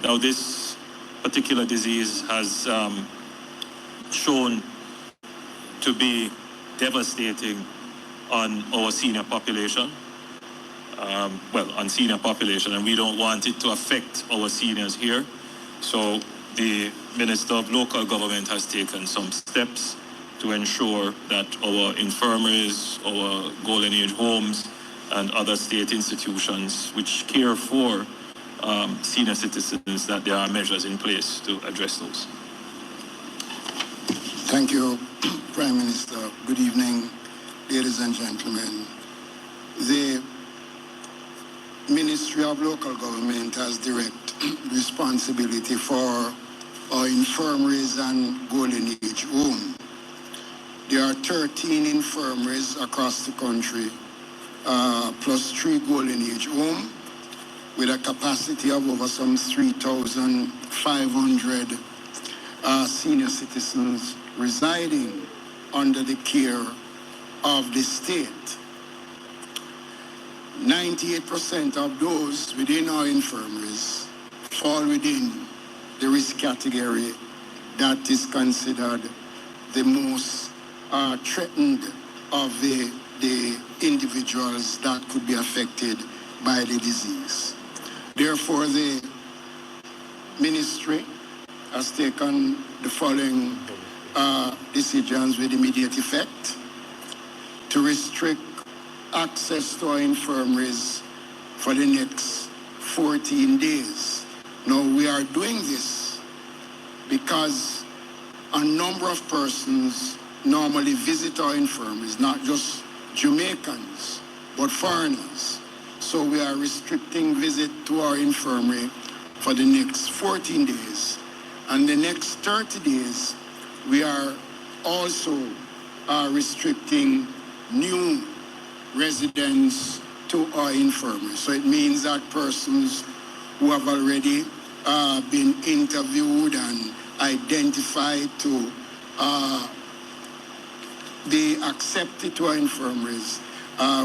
Now this particular disease has shown to be devastating on our senior population. on senior population, and we don't want it to affect our seniors here. So the Minister of Local Government has taken some steps to ensure that our infirmaries, our golden age homes, and other state institutions which care for senior citizens, that there are measures in place to address those. Thank you, Prime Minister. Good evening, ladies and gentlemen. The Ministry of Local Government has direct responsibility for our infirmaries and golden age home. There are 13 infirmaries across the country, plus 3 golden age home, with a capacity of over some 3,500 senior citizens residing under the care of the state. 98% of those within our infirmaries fall within the risk category that is considered the most threatened of the individuals that could be affected by the disease. Therefore, the ministry has taken the following decisions with immediate effect to restrict access to our infirmaries for the next 14 days. Now, we are doing this because a number of persons normally visit our infirmaries, not just Jamaicans, but foreigners. So we are restricting visit to our infirmary for the next 14 days. And the next 30 days, we are also restricting new residents to our infirmary. So it means that persons who have already been interviewed and identified to be accepted to our infirmaries,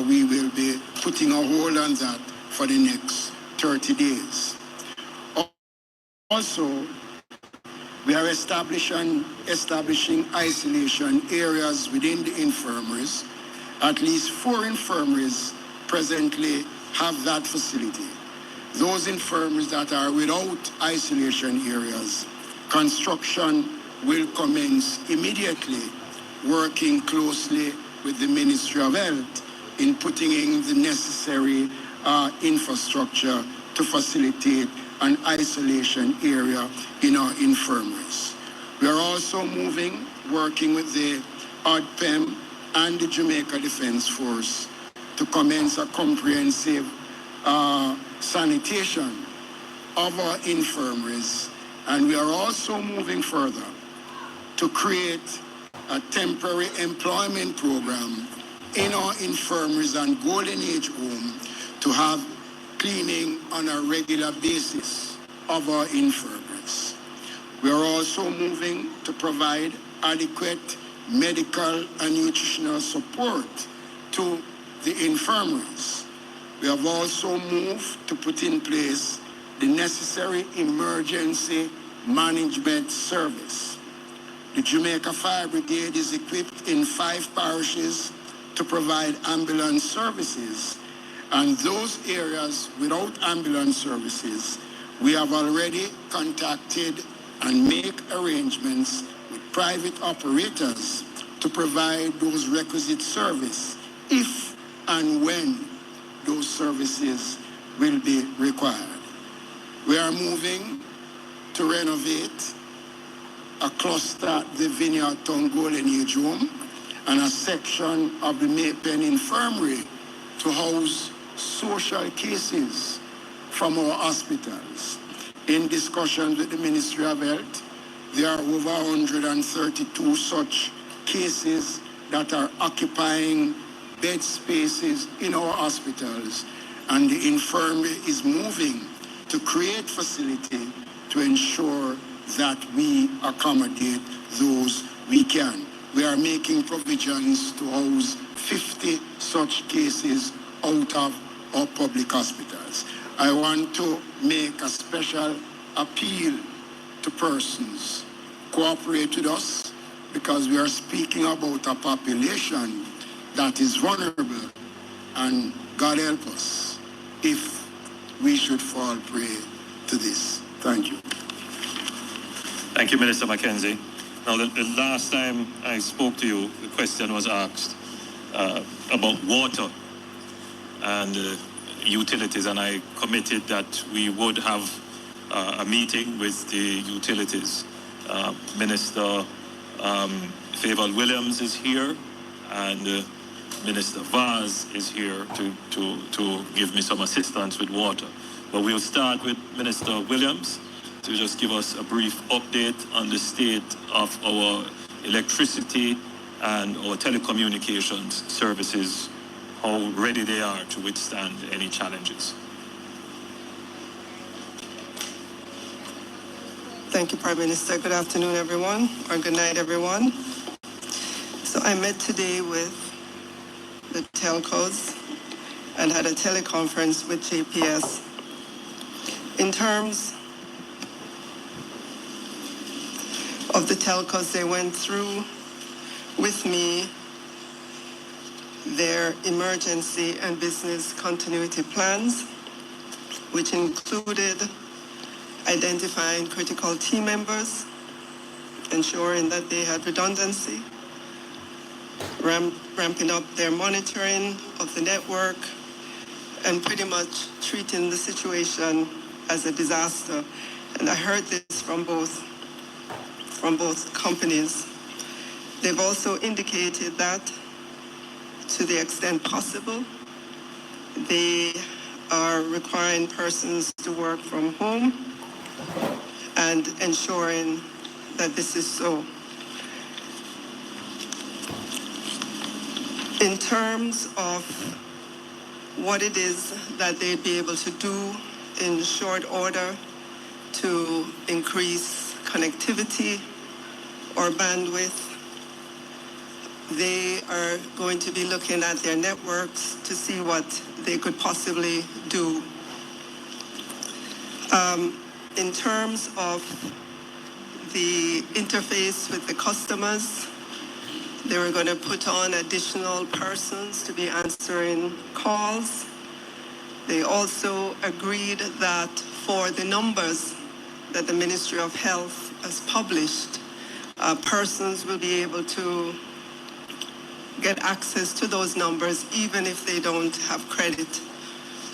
we will be putting a hold on that for the next 30 days. Also, we are establishing isolation areas within the infirmaries. At least 4 infirmaries presently have that facility. Those infirmaries that are without isolation areas, construction will commence immediately, working closely with the Ministry of Health in putting in the necessary infrastructure to facilitate an isolation area in our infirmaries. We are also working with the ODPEM and the Jamaica Defense Force to commence a comprehensive sanitation of our infirmaries. And we are also moving further to create a temporary employment program in our infirmaries and golden age home to have cleaning on a regular basis of our infirmaries. We are also moving to provide adequate medical and nutritional support to the infirmaries. We have also moved to put in place the necessary emergency management service. The Jamaica Fire Brigade is equipped in 5 parishes to provide ambulance services. And those areas without ambulance services, we have already contacted and make arrangements with private operators to provide those requisite service if and when those services will be required. We are moving to renovate a cluster, the Vineyard Town Golden Age Home, and a section of the Maypen Infirmary to house social cases from our hospitals. In discussions with the Ministry of Health, there are over 132 such cases that are occupying bed spaces in our hospitals, and the infirmary is moving to create facility to ensure that we accommodate those we can. We are making provisions to house 50 such cases out of our public hospitals. I want to make a special appeal to persons. Cooperate with us, because we are speaking about a population that is vulnerable, and God help us. if we should fall prey to this. Thank you. Thank you, Minister Mackenzie. Now, the last time I spoke to you, the question was asked about water and utilities, and I committed that we would have a meeting with the utilities. Minister Favour Williams is here, and Minister Vaz is here to give me some assistance with water. But we'll start with Minister Williams to just give us a brief update on the state of our electricity and our telecommunications services, how ready they are to withstand any challenges. Thank you, Prime Minister. Good afternoon, everyone, or good night, everyone. So I met today with the telcos and had a teleconference with JPS. In terms of the telcos, they went through with me their emergency and business continuity plans, which included identifying critical team members, ensuring that they had redundancy, ramping up their monitoring of the network, and pretty much treating the situation as a disaster. And I heard this from both companies. They've also indicated that to the extent possible, they are requiring persons to work from home and ensuring that this is so. In terms of what it is that they'd be able to do in short order to increase connectivity or bandwidth, they are going to be looking at their networks to see what they could possibly do. In terms of the interface with the customers, they were going to put on additional persons to be answering calls. They also agreed that for the numbers that the Ministry of Health has published, persons will be able to get access to those numbers even if they don't have credit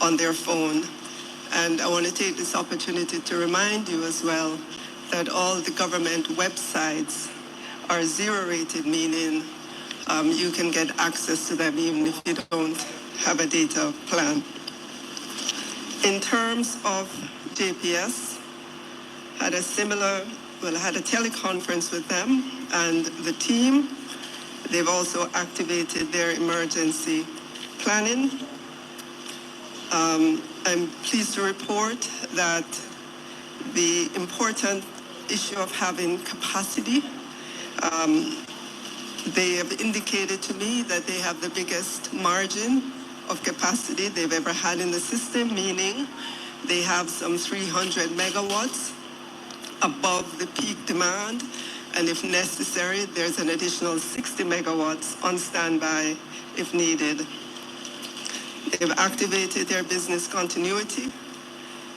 on their phone. And I want to take this opportunity to remind you as well that all the government websites are zero-rated, meaning you can get access to them even if you don't have a data plan. In terms of JPS, I had a teleconference with them and the team. They've also activated their emergency planning. I'm pleased to report that the important issue of having capacity, they have indicated to me that they have the biggest margin of capacity they've ever had in the system, meaning they have some 300 megawatts above the peak demand, and if necessary, there's an additional 60 megawatts on standby if needed. They've activated their business continuity.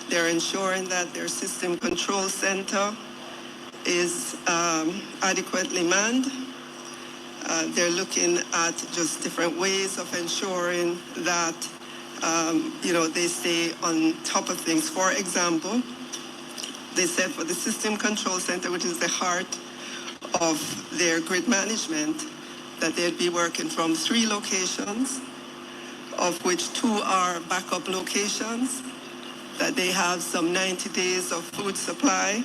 They're ensuring that their system control center is adequately manned. They're looking at just different ways of ensuring that, they stay on top of things. For example, they said for the system control center, which is the heart of their grid management, that they'd be working from 3 locations, of which 2 are backup locations, that they have some 90 days of food supply.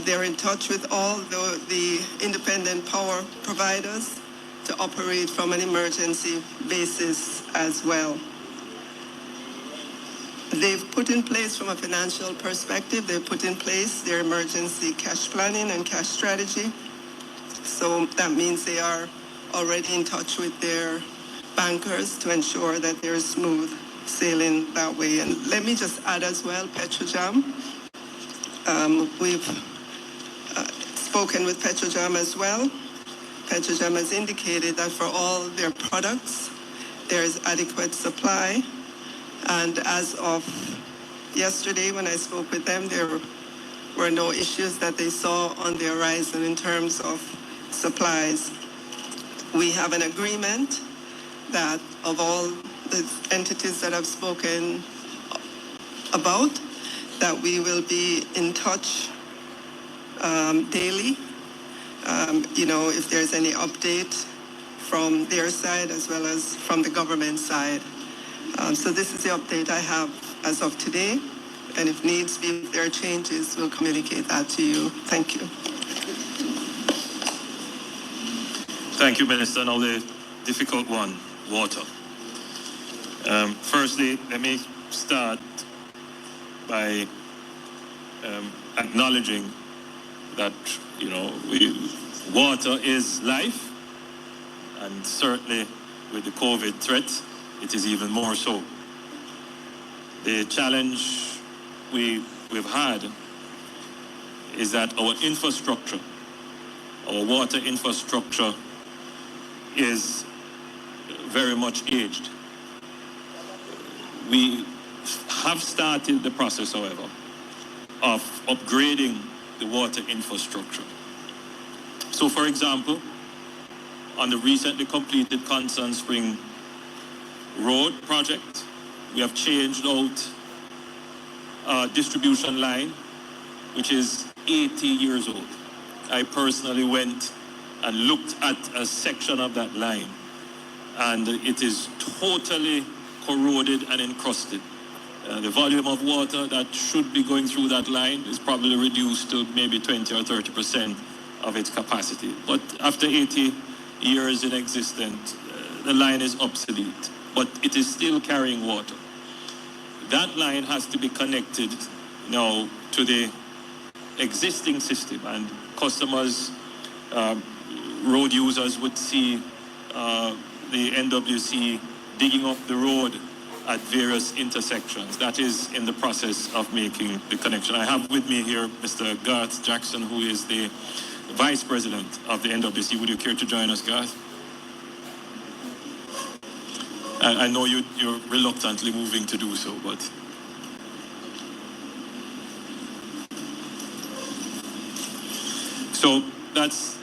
They're in touch with all the independent power providers to operate from an emergency basis as well. They've put in place, from a financial perspective, they've put in place their emergency cash planning and cash strategy. So that means they are already in touch with their bankers to ensure that there's smooth sailing that way. And let me just add as well, Petrojam. We've spoken with Petrojam as well. Petrojam has indicated that for all their products, there is adequate supply. And as of yesterday, when I spoke with them, there were no issues that they saw on the horizon in terms of supplies. We have an agreement that of all the entities that I've spoken about, that we will be in touch daily. If there's any update from their side as well as from the government side. So this is the update I have as of today. And if needs be, if there are changes, we'll communicate that to you. Thank you. Thank you, Minister. Now the difficult one, water. Firstly, let me start by acknowledging that, water is life, and certainly with the COVID threat, it is even more so. The challenge we've had is that our infrastructure, our water infrastructure, is very much aged. We have started the process, however, of upgrading the water infrastructure. So, for example, on the recently completed Constant Spring Road project, we have changed out a distribution line, which is 80 years old. I personally went and looked at a section of that line, and it is totally corroded and encrusted. The volume of water that should be going through that line is probably reduced to maybe 20 or 30% of its capacity. But after 80 years in existence, the line is obsolete, but it is still carrying water. That line has to be connected now to the existing system, and customers, road users would see the NWC digging up the road at various intersections. That is in the process of making the connection. I have with me here Mr. Garth Jackson, who is the Vice President of the NWC. Would you care to join us, Garth? I know you're reluctantly moving to do so, but... So that's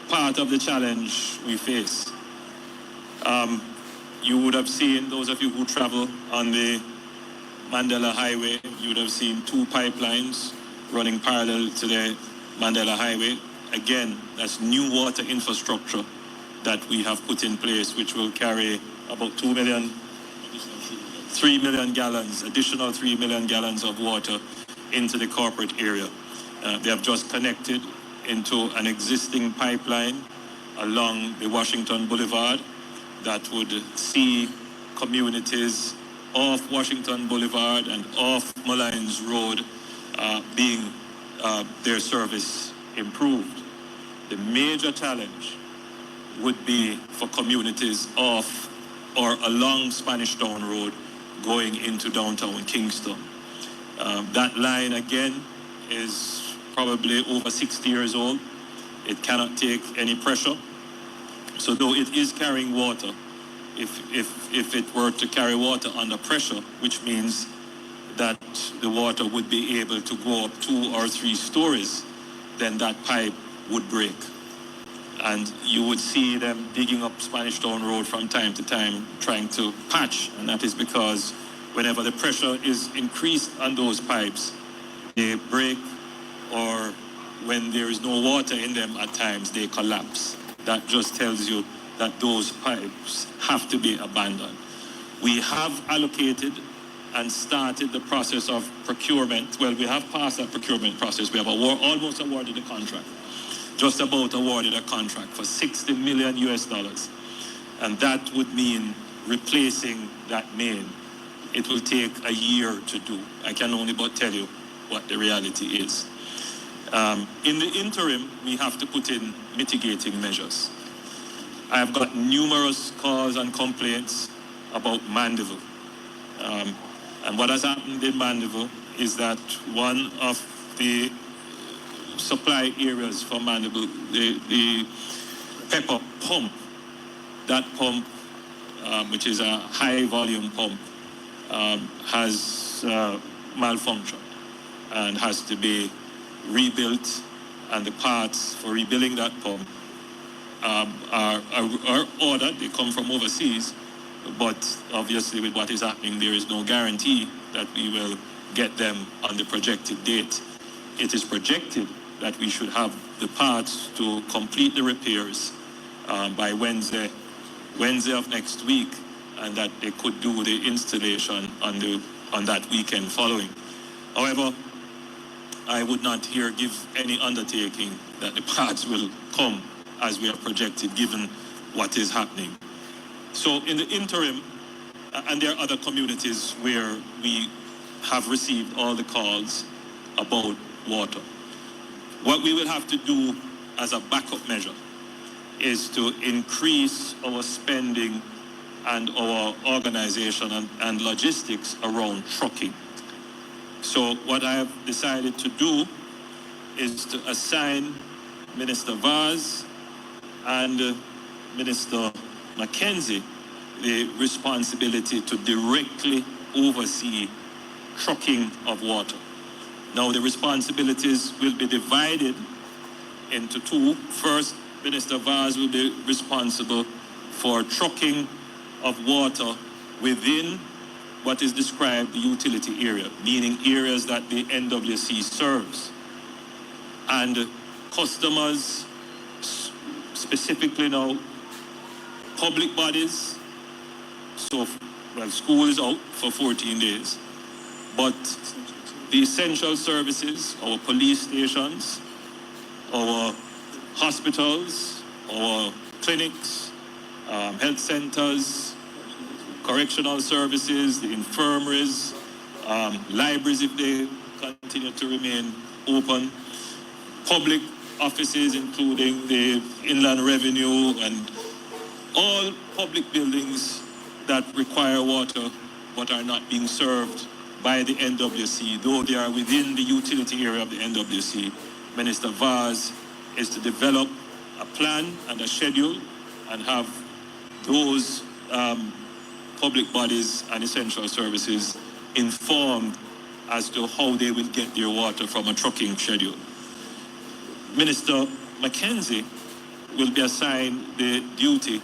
part of the challenge we face. You would have seen, those of you who travel on the Mandela Highway, you would have seen 2 pipelines running parallel to the Mandela Highway. Again, that's new water infrastructure that we have put in place, which will carry about 3 million gallons, additional 3 million gallons of water into the corporate area. They have just connected into an existing pipeline along the Washington Boulevard that would see communities off Washington Boulevard and off Mullines Road being their service improved. The major challenge would be for communities off or along Spanish Town Road going into downtown Kingston. That line again is probably over 60 years old. It cannot take any pressure. So though it is carrying water, if it were to carry water under pressure, which means that the water would be able to go up 2 or 3 stories, then that pipe would break. And you would see them digging up Spanish Town Road from time to time, trying to patch. And that is because whenever the pressure is increased on those pipes, they break, or when there is no water in them at times, they collapse. That just tells you that those pipes have to be abandoned. We have allocated and started the process of procurement. Well, we have passed that procurement process. We have almost awarded the contract. Just about awarded a contract for $60 million US. And that would mean replacing that main. It will take a year to do. I can only but tell you what the reality is. In the interim, we have to put in mitigating measures. I have got numerous calls and complaints about Mandeville. And what has happened in Mandeville is that one of the supply areas for Mandeville, the pepper pump, that pump, which is a high volume pump, has malfunctioned and has to be rebuilt, and the parts for rebuilding that pump are ordered. They come from overseas, but obviously with what is happening, there is no guarantee that we will get them on the projected date. It is projected that we should have the parts to complete the repairs by Wednesday of next week, and that they could do the installation on that weekend following. However, I would not here give any undertaking that the parts will come as we are projected, given what is happening. So in the interim, and there are other communities where we have received all the calls about water. What we will have to do as a backup measure is to increase our spending and our organization and logistics around trucking. So what I have decided to do is to assign Minister Vaz and Minister Mackenzie the responsibility to directly oversee trucking of water. Now the responsibilities will be divided into two. First, Minister Vaz will be responsible for trucking of water within what is described the utility area, meaning areas that the NWC serves. And customers, specifically now, public bodies, so, well, school is out for 14 days, but the essential services, our police stations, our hospitals, our clinics, health centers, correctional services, the infirmaries, libraries if they continue to remain open, public offices including the Inland Revenue and all public buildings that require water but are not being served by the NWC, though they are within the utility area of the NWC. Minister Vaz is to develop a plan and a schedule and have those public bodies and essential services informed as to how they will get their water from a trucking schedule. Minister Mackenzie will be assigned the duty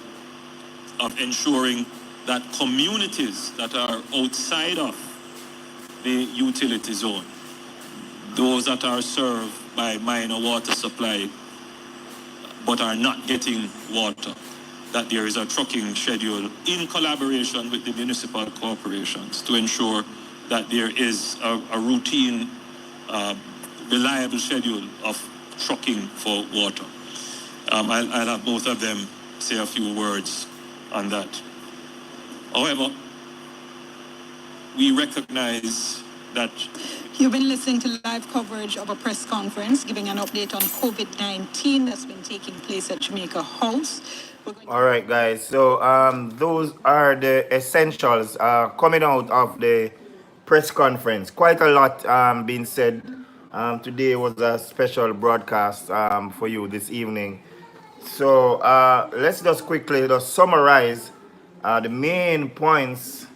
of ensuring that communities that are outside of the utility zone, those that are served by minor water supply but are not getting water, that there is a trucking schedule in collaboration with the municipal corporations to ensure that there is a routine, reliable schedule of trucking for water. I'll have both of them say a few words on that. However, we recognize that you've been listening to live coverage of a press conference giving an update on COVID-19 that's been taking place at Jamaica House. All right, guys. So those are the essentials coming out of the press conference. Quite a lot being said. Today was a special broadcast for you this evening. So let's just quickly summarize the main points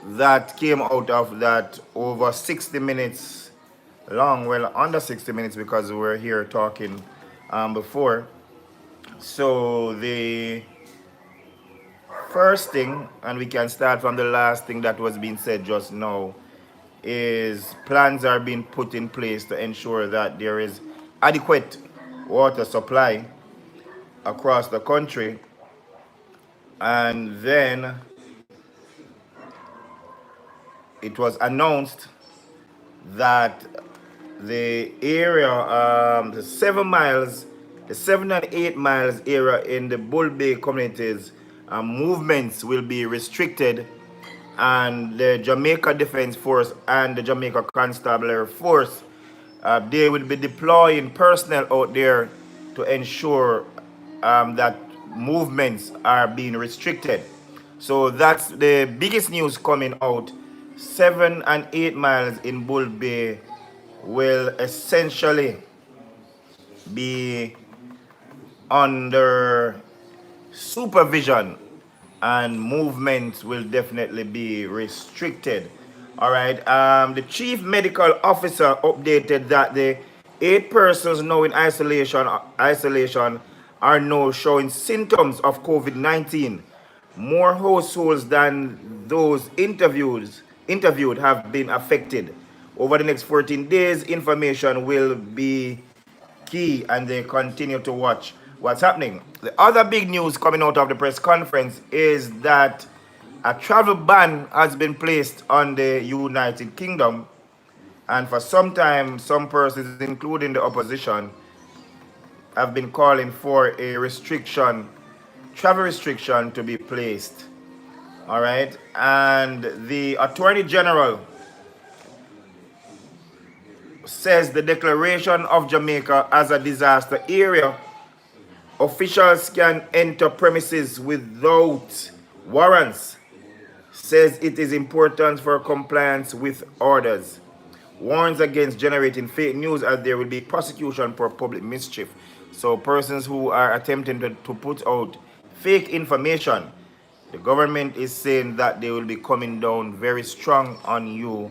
that came out of that over 60 minutes long. Well, under 60 minutes because we were here talking before. So the first thing, and we can start from the last thing that was being said just now, is plans are being put in place to ensure that there is adequate water supply across the country. And then it was announced that the area, the 7 miles, the 7 and 8 miles area in the Bull Bay communities, movements will be restricted, and the Jamaica Defense Force and the Jamaica Constabulary Force, they will be deploying personnel out there to ensure that movements are being restricted. So that's the biggest news coming out. 7 and 8 miles in Bull Bay will essentially be under supervision and movement will definitely be restricted. All right. The chief medical officer updated that the 8 persons now in isolation are now showing symptoms of COVID-19. More households than those interviewed have been affected. Over the next 14 days, information will be key, and they continue to watch what's happening. The other big news coming out of the press conference is that a travel ban has been placed on the United Kingdom, and for some time, some persons, including the opposition, have been calling for a travel restriction to be placed. All right, and the Attorney General says the declaration of Jamaica as a disaster area, officials can enter premises without warrants. Says it is important for compliance with orders. Warns against generating fake news as there will be prosecution for public mischief. So persons who are attempting to put out fake information, the government is saying that they will be coming down very strong on you,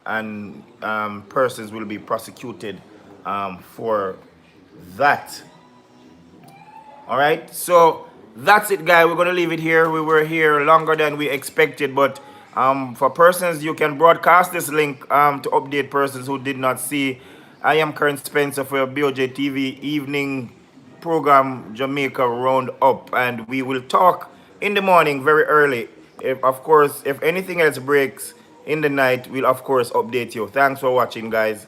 and persons will be prosecuted for that. All right, so that's it, guys. We're gonna leave it here. We were here longer than we expected, but for persons, you can broadcast this link to update persons who did not see. I am Karen Spencer for your BOJTV evening program, Jamaica Roundup, and we will talk in the morning very early. Of course, if anything else breaks in the night, we'll of course update you. Thanks for watching, guys.